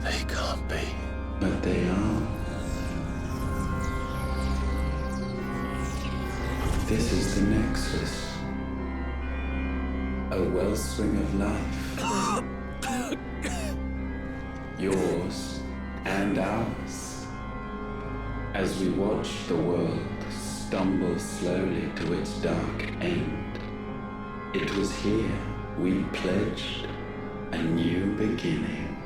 They can't be. But they are. This is the Nexus. A wellspring of life. Yours and ours. As we watch the world stumble slowly to its dark end, it was here we pledged a new beginning.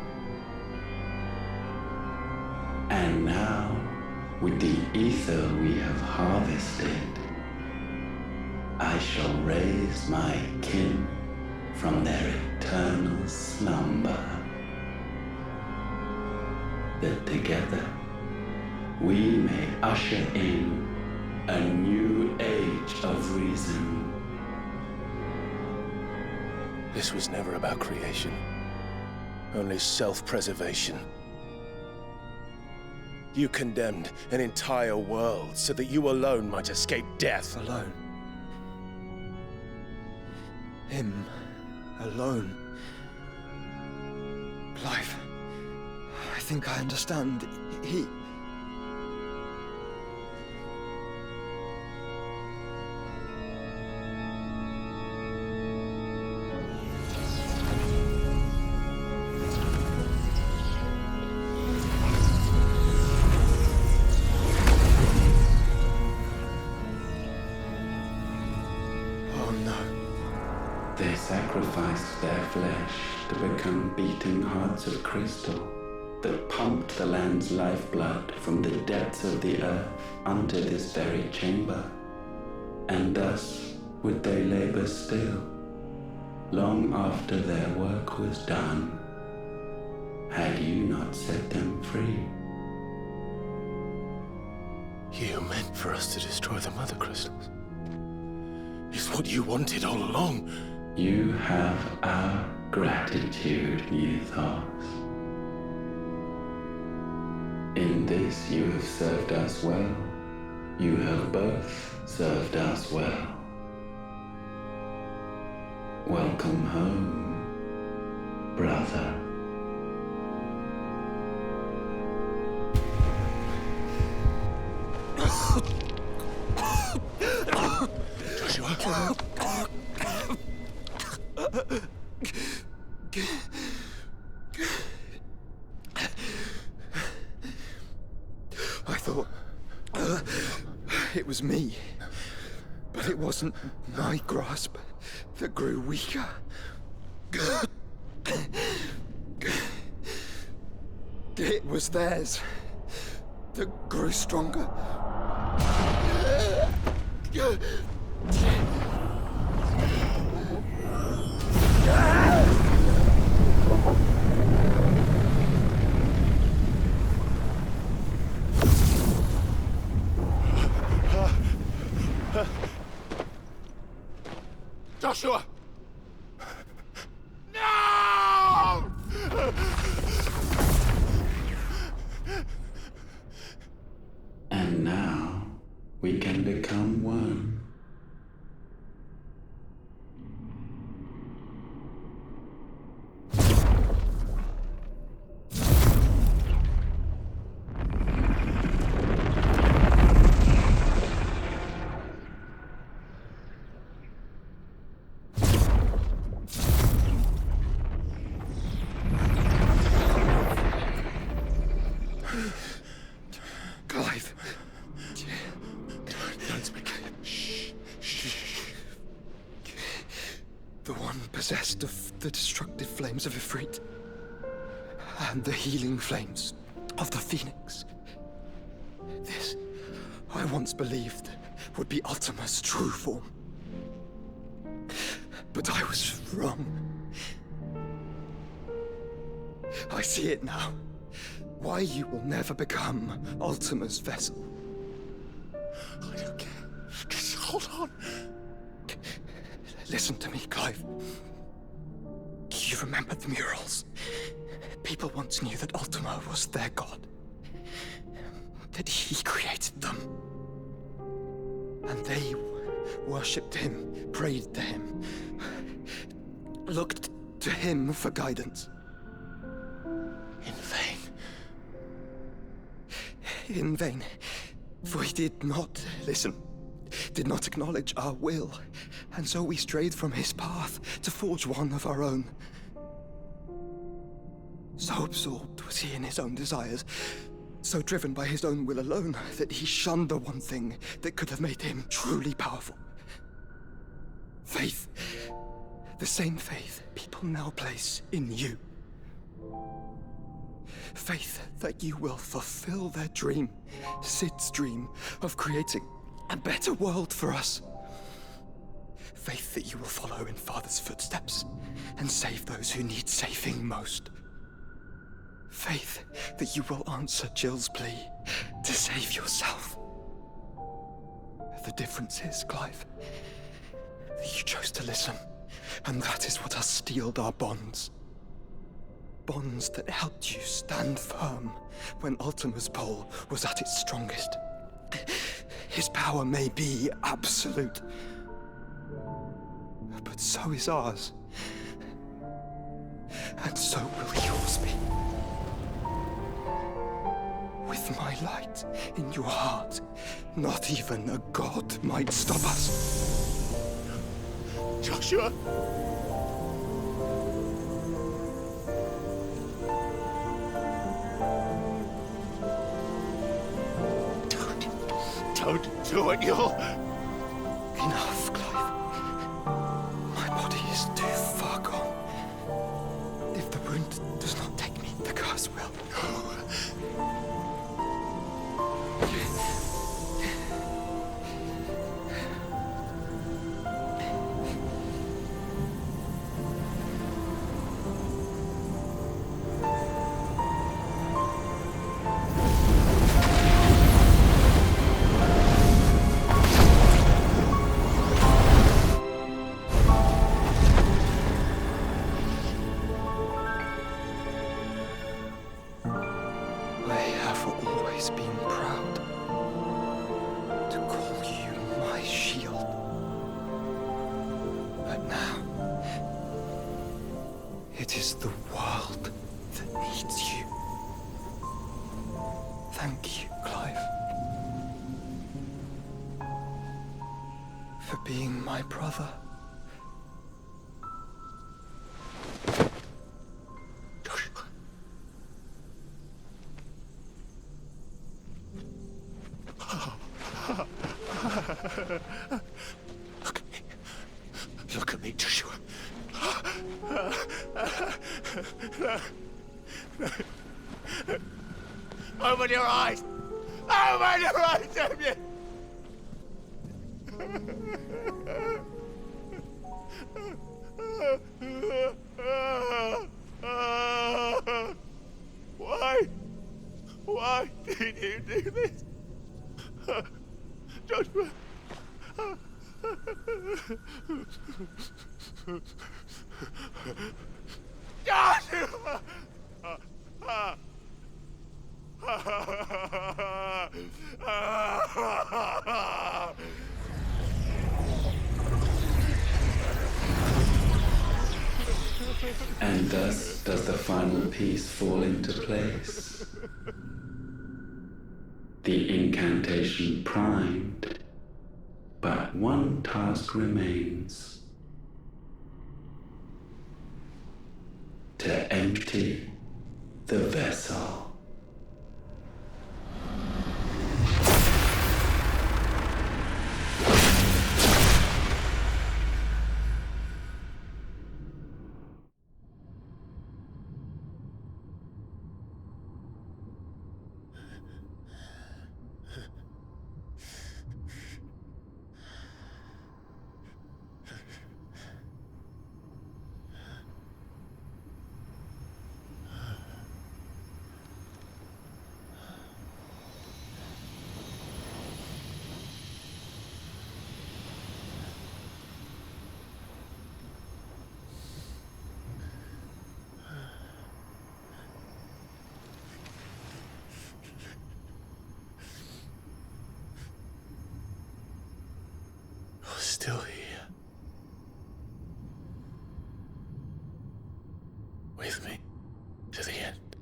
And now, with the ether we have harvested, I shall raise my kin from their eternal slumber. That together we may usher in a new age of reason. This was never about creation. Only self-preservation. You condemned an entire world so that you alone might escape death. Alone. Him. Alone. Clive. I think I understand. He... They sacrificed their flesh to become beating hearts of crystal that pumped the land's lifeblood from the depths of the earth unto this very chamber. And thus would they labor still, long after their work was done, had you not set them free. You meant for us to destroy the mother crystals. It's what you wanted all along. You have our gratitude, you thoughts. In this you have served us well. You have both served us well. Welcome home, brother. Joshua. I thought it was me, but it wasn't my grasp that grew weaker. It was theirs that grew stronger. Joshua! No! And now we can become one. Clive. Don't speak. The one possessed of the destructive flames of Ifrit and the healing flames of the Phoenix. This, I once believed, would be Ultima's true form. But I was wrong. I see it now. Why you will never become Ultima's vessel. I don't care. Just hold on. Listen to me, Clive. You remember the murals? People once knew that Ultima was their god. That he created them. And they worshipped him, prayed to him, looked to him for guidance. In vain. In vain. For he did not listen, did not acknowledge our will, and so we strayed from his path to forge one of our own. So absorbed was he in his own desires, so driven by his own will alone, that he shunned the one thing that could have made him truly powerful. Faith. The same faith people now place in you. Faith that you will fulfill their dream, Sid's dream, of creating a better world for us. Faith that you will follow in Father's footsteps and save those who need saving most. Faith that you will answer Jill's plea to save yourself. The difference is, Clive, that you chose to listen, and that is what has steeled our bonds. Bonds that helped you stand firm when Ultima's pull was at its strongest. His power may be absolute, but so is ours. And so will yours be. With my light in your heart, not even a god might stop us. Joshua! Don't do it, you'll... Enough, Clive. My body is too far gone. If the wound does not take me, the curse will. the world that needs you. Thank you, Clive, for being my brother. Look at me, Joshua. Open your eyes! Open your eyes, damn you! Why? Why did you do this? Joshua! Joshua! And thus does the final piece fall into place. The incantation primed, but one task remains. To empty the vessel. Still here. With me to the end.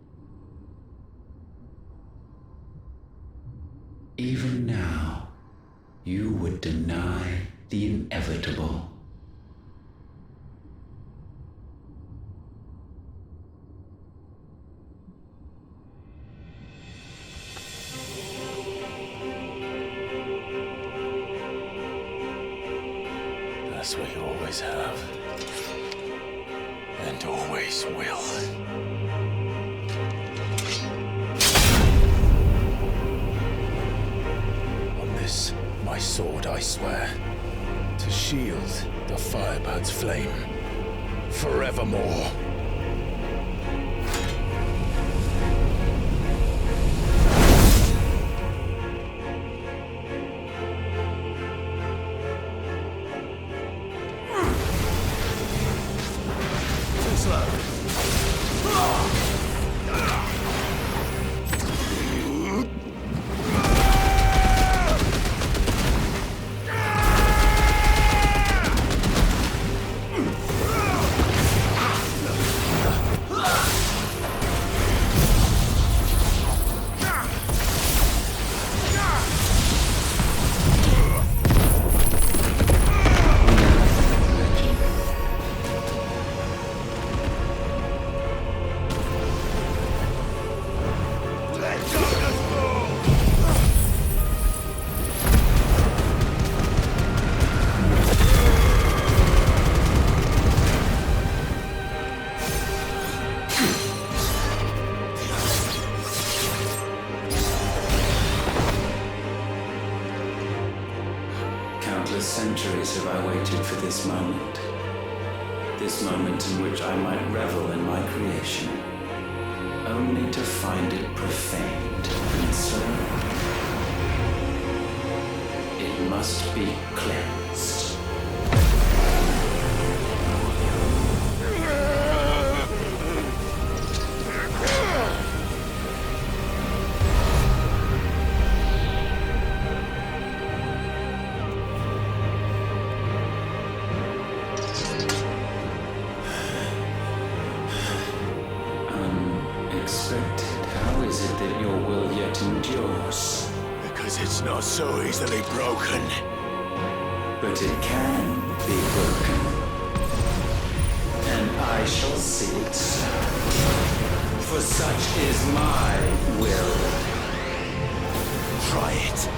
Even now, you would deny the inevitable. That's what you always have. And always will. On this, my sword, I swear, to shield the Firebird's flame forevermore. Centuries have I waited for this moment in which I might revel in my creation, only to find it profaned, and so it must be cleansed. guess it's not so easily broken. But it can be broken. And I shall see it so. For such is my will. Try it.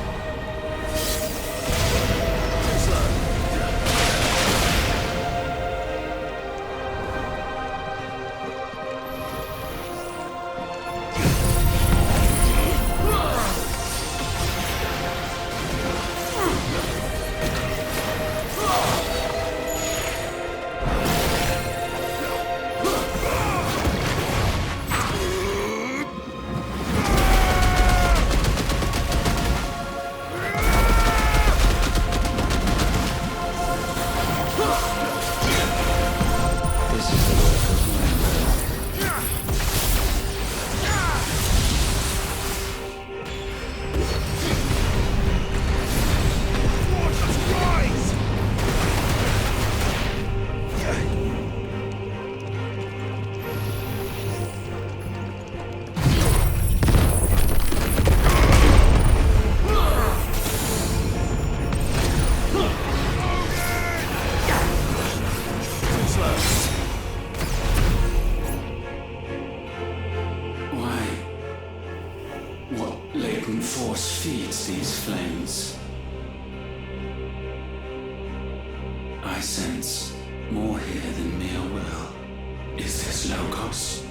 I sense more here than mere will. Is this Logos?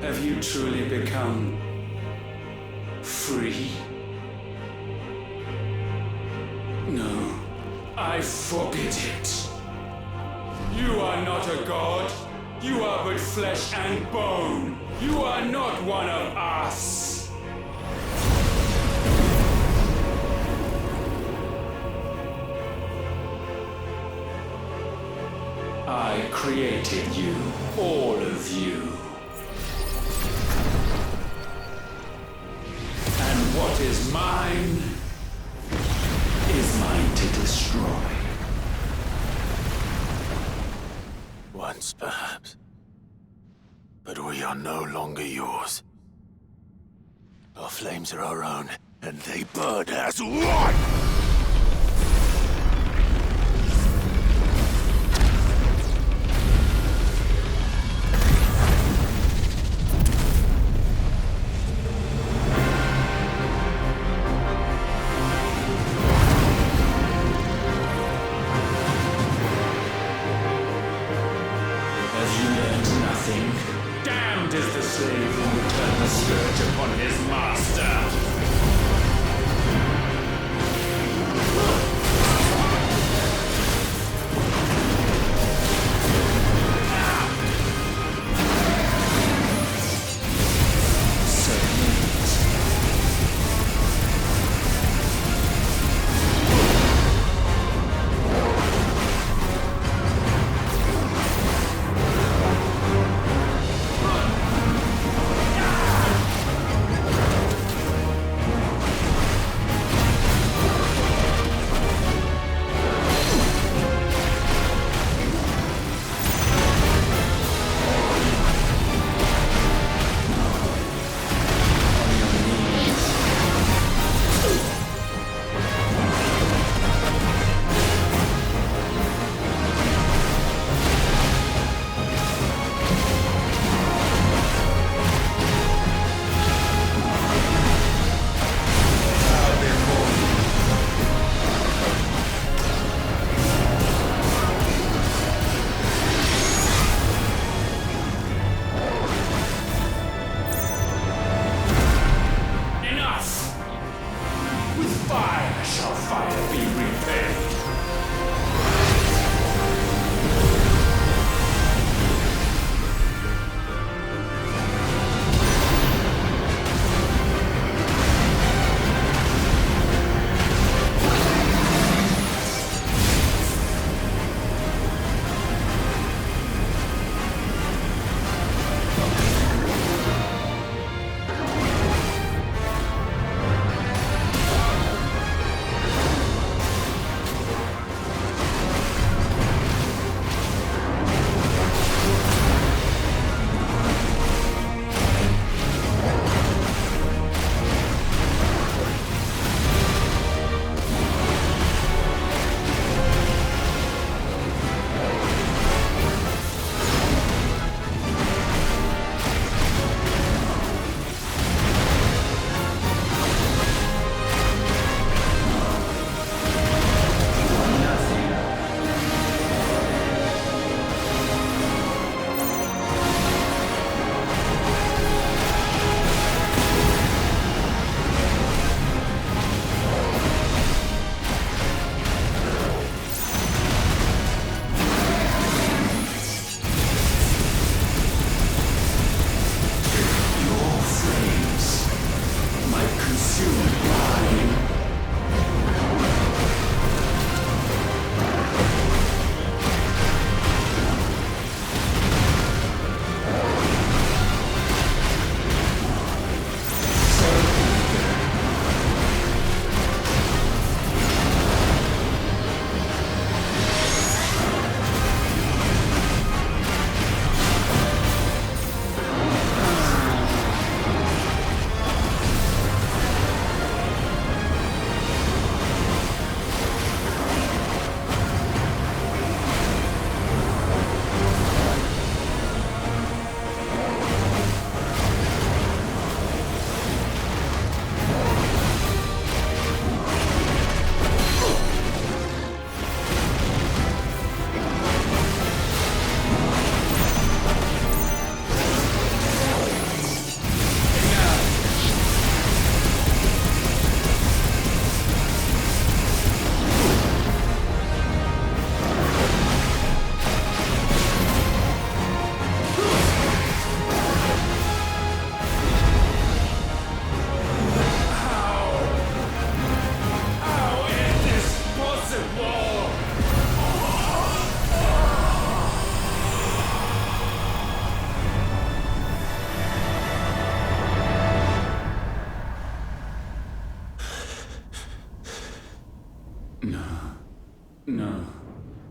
Have you truly become free? No, I forbid it. You are not a god. You are but flesh and bone. You are not one of us. I created you, all of you. And what is mine is mine to destroy. Once, perhaps. But we are no longer yours. Our flames are our own, and they burn as one!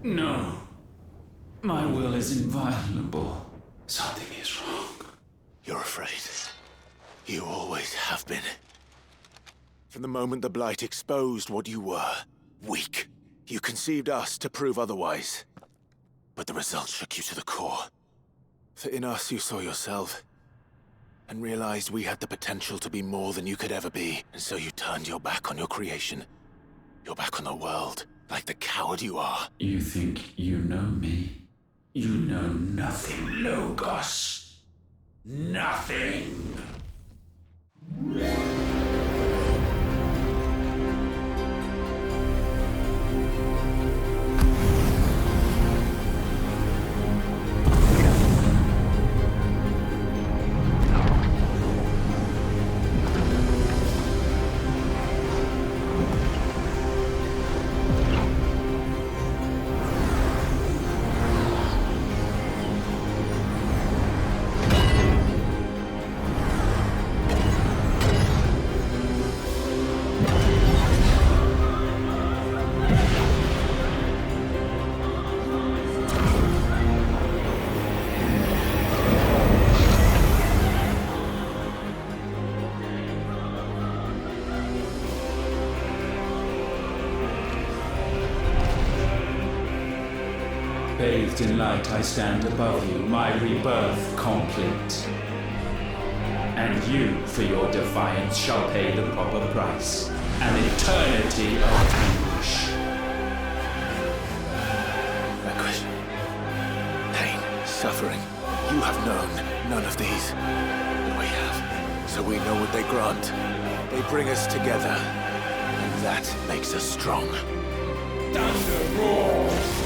No. My will is inviolable. Something is wrong. You're afraid. You always have been. From the moment the Blight exposed what you were, weak, you conceived us to prove otherwise. But the result shook you to the core. For in us you saw yourself, and realized we had the potential to be more than you could ever be, and so you turned your back on your creation. Your back on the world, like the coward you are. You think you know me? You know nothing, Logos. Nothing. Bathed in light, I stand above you, my rebirth complete. And you, for your defiance, shall pay the proper price. An eternity of anguish. Anguish. Pain. Suffering. You have known none of these. But we have. So we know what they grant. They bring us together. And that makes us strong. Thunder roars!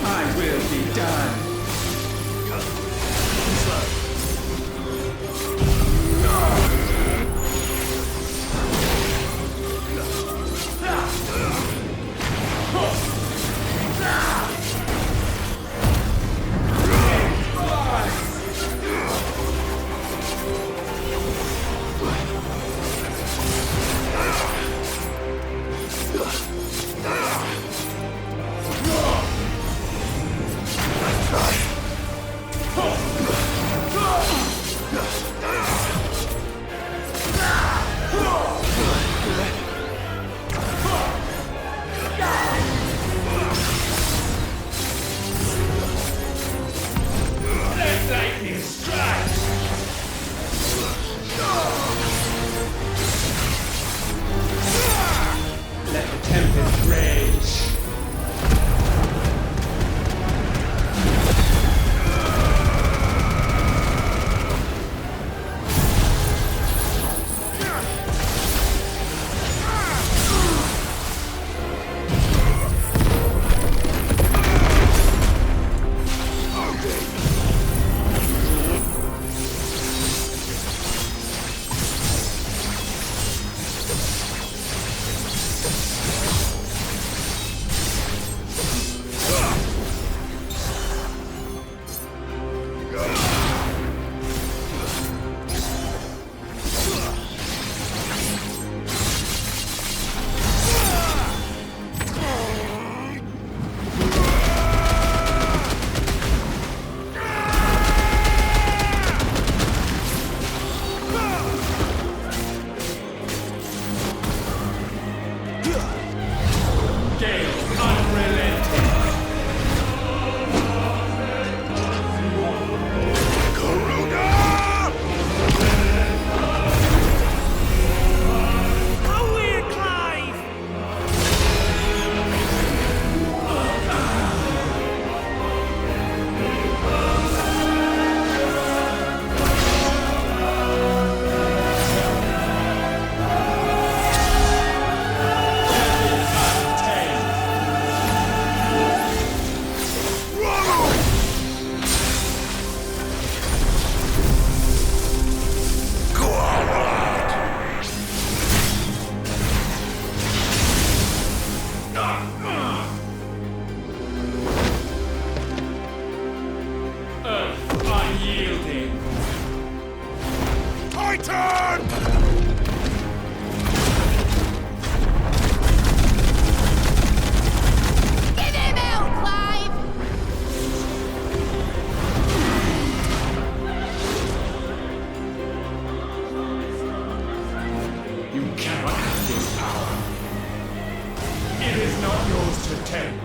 My will be done. unyielding. Titan! Get him out, Clive! You cannot have this power. It is not yours to take.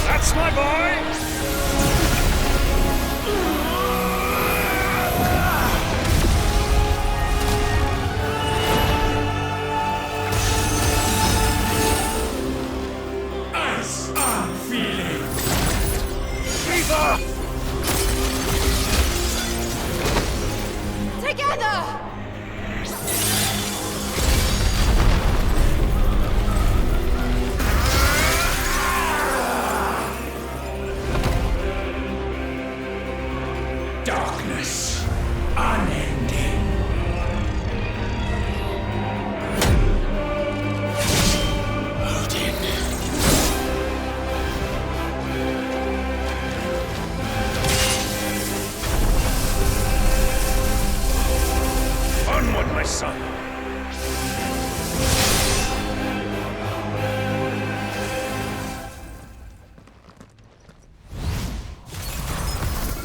That's my boy! Ice I'm feeling. Fever! Together! Darkness, unending. Odin. Onward, my son.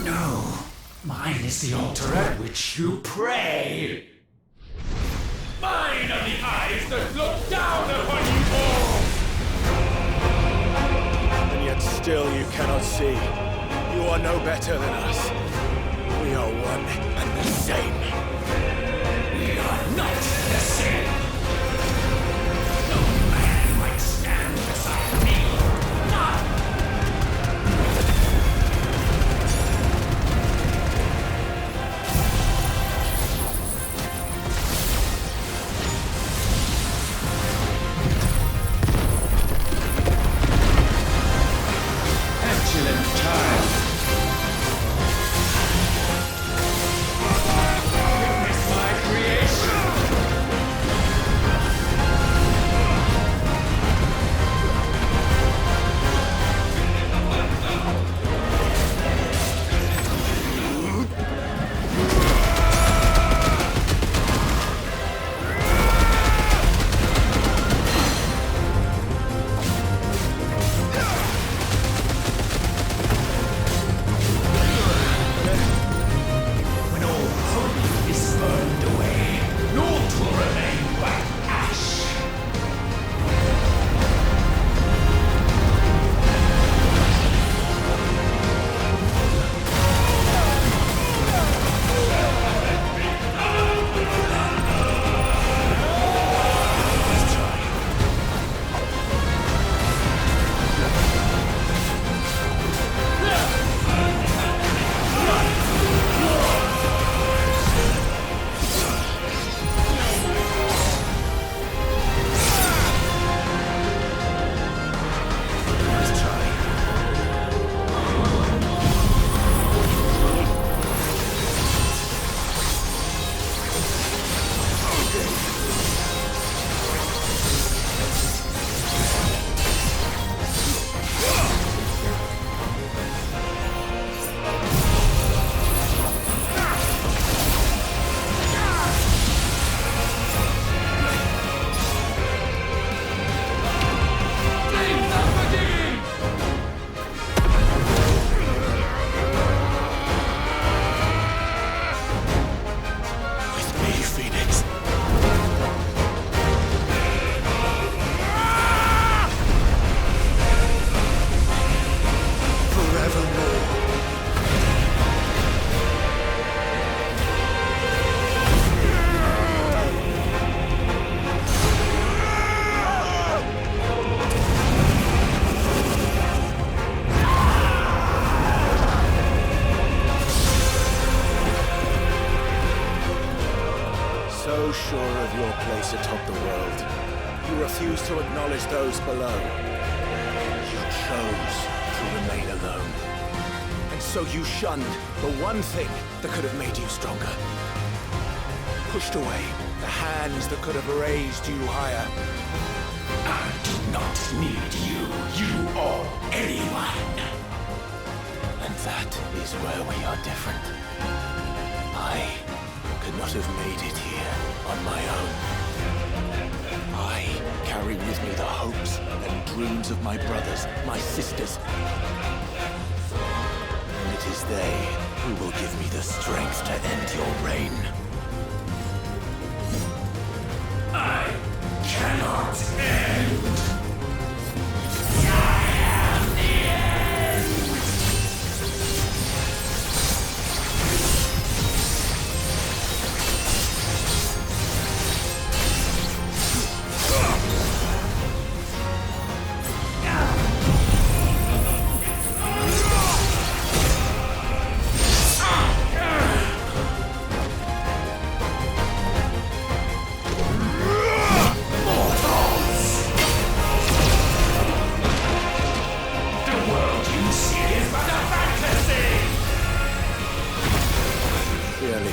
No, mine is the altar at which you pray. Mine are the eyes that look down upon you all. And yet still you cannot see. You are no better than us. We are one and the same. We are not the same. No man might stand beside me. None. Excellent child. Witness place atop the world. You refuse to acknowledge those below. You chose to remain alone. And so you shunned the one thing that could have made you stronger. Pushed away the hands that could have raised you higher. I do not need you or anyone. And that is where we are different. I could not have made it here on my own. I carry with me the hopes and dreams of my brothers, my sisters. And it is they who will give me the strength to end your reign. I cannot end.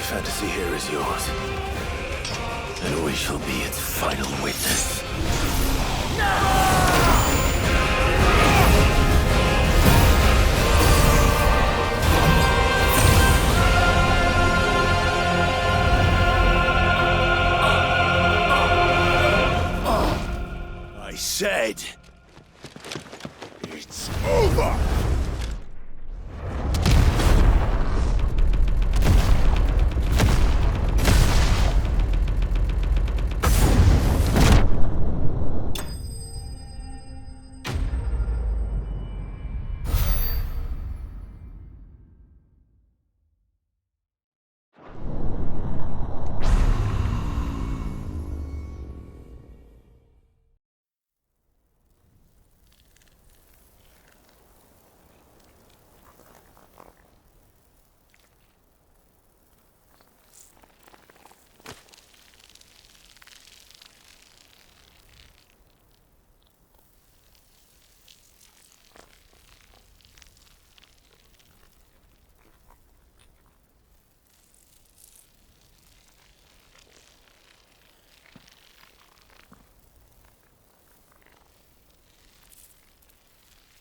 Fantasy here is yours, and we shall be its final witness. I said, it's over!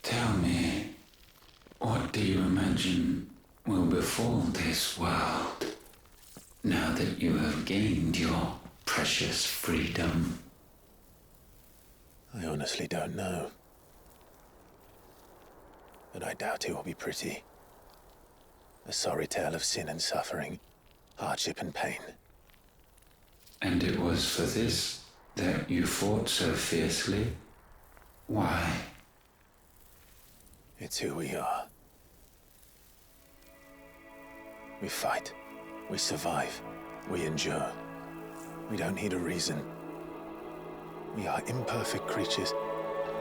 Tell me, what do you imagine will befall this world now that you have gained your precious freedom? I honestly don't know. But I doubt it will be pretty. A sorry tale of sin and suffering, hardship and pain. And it was for this that you fought so fiercely? Why? It's who we are. We fight. We survive. We endure. We don't need a reason. We are imperfect creatures.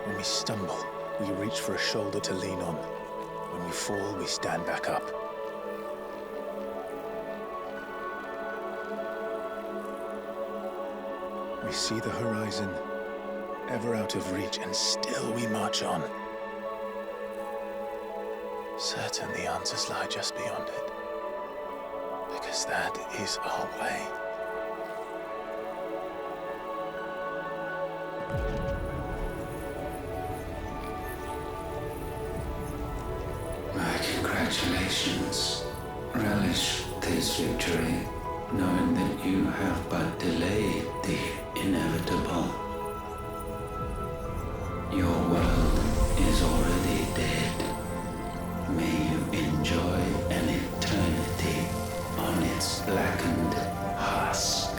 When we stumble, we reach for a shoulder to lean on. When we fall, we stand back up. We see the horizon, ever out of reach, and still we march on. Certain the answers lie just beyond it, because that is our way. My congratulations. Relish this victory, knowing that you have but delayed the inevitable. Your world is already dead. May you enjoy an eternity on its blackened husk.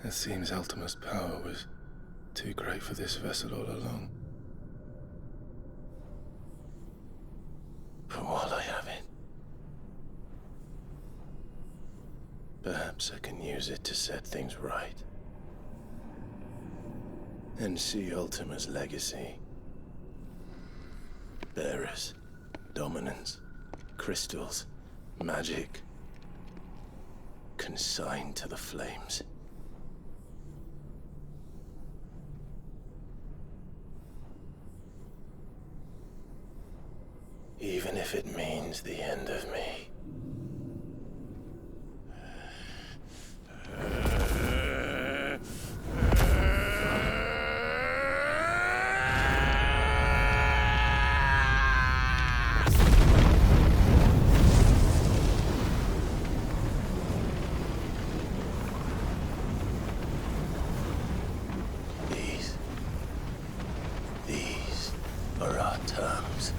It seems Ultima's power was too great for this vessel all along. But while I have it, perhaps I can use it to set things right. And see Ultima's legacy. Bearers, dominance, crystals, magic, consigned to the flames. Even if it means the end of me. These are our terms.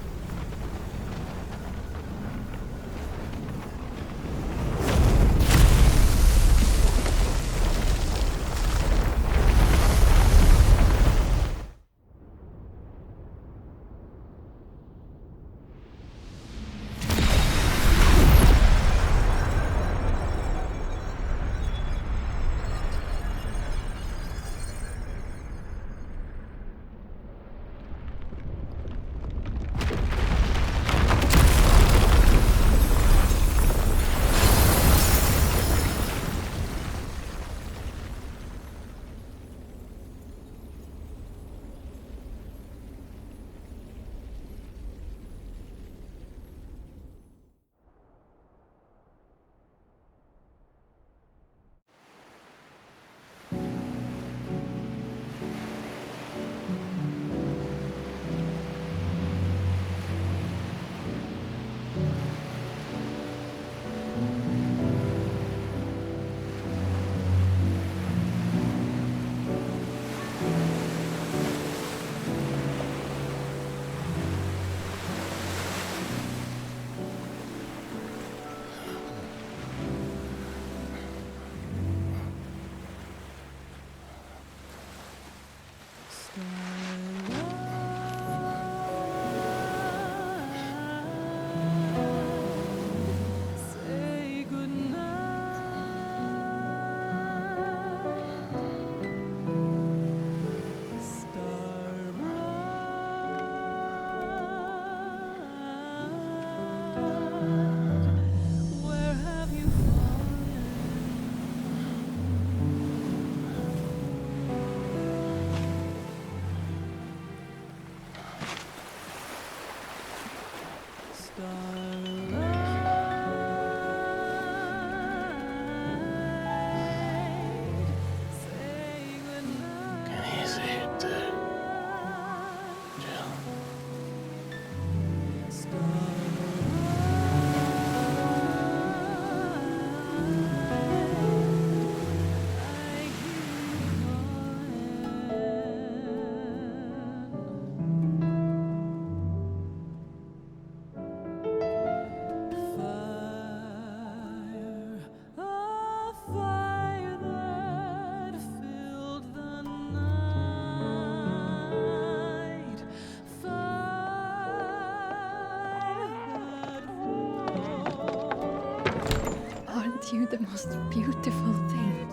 You the most beautiful thing.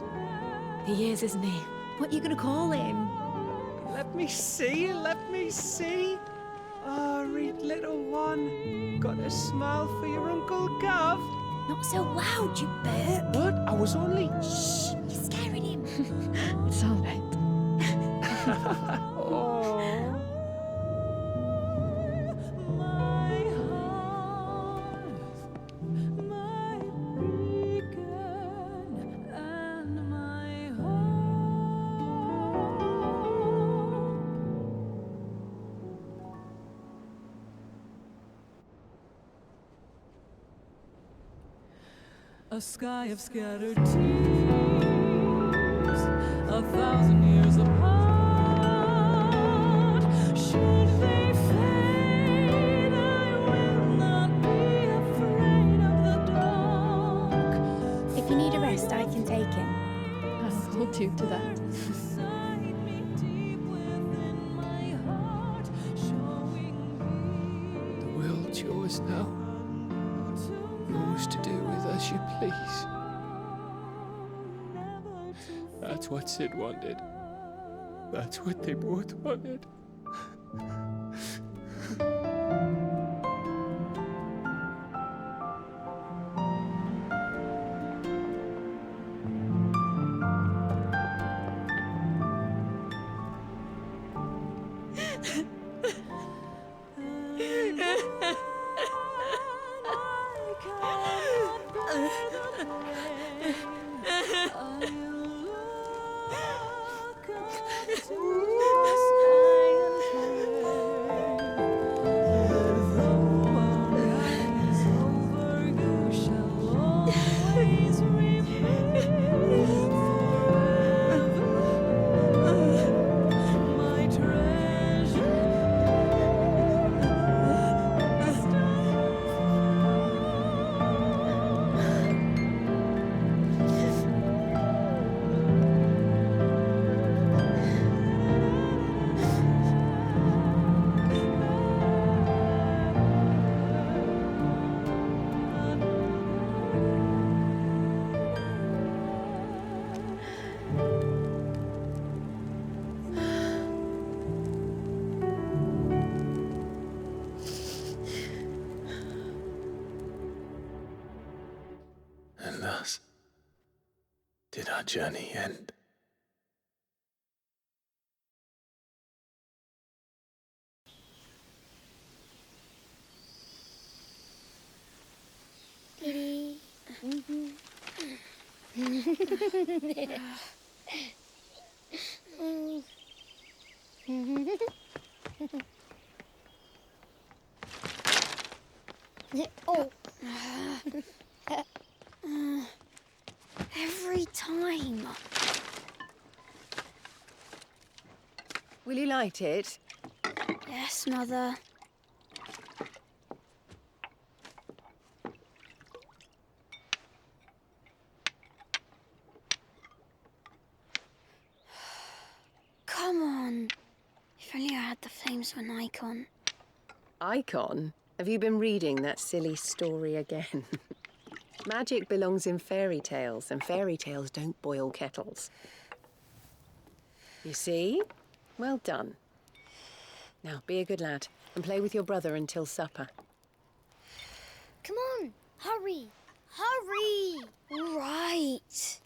He is, isn't he? What are you gonna call him? Let me see, let me see. Oh, read little one. Got a smile for your Uncle Gav. Not so loud, you burp. What? I was only... Shh, you're scaring him. It's all right. Oh. A sky of scattered tears, 1,000 years apart. Should they fade, I will not be afraid of the dark. If you need a rest, I can take him. I'll hold you to that. The world's yours now. Yours to do with as you please. That's what Sid wanted. That's what they both wanted. And thus did our journey end. Kitty. Oh. Every time. Will you light it? Yes, Mother. Come on. If only I had the flames of an icon. Icon? Have you been reading that silly story again? Magic belongs in fairy tales, and fairy tales don't boil kettles. You see? Well done. Now, be a good lad and play with your brother until supper. Come on, hurry! Hurry! All right.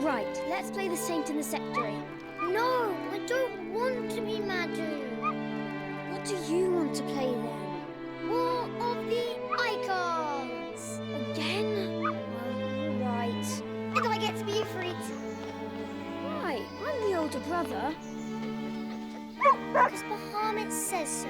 Right, let's play the Saint in the Secretary. No, I don't want to be Madu. What do you want to play then? War of the Icons! Again? Well, right. And I get to be Ifrit. Right, I'm the older brother. Because Bahamut says so.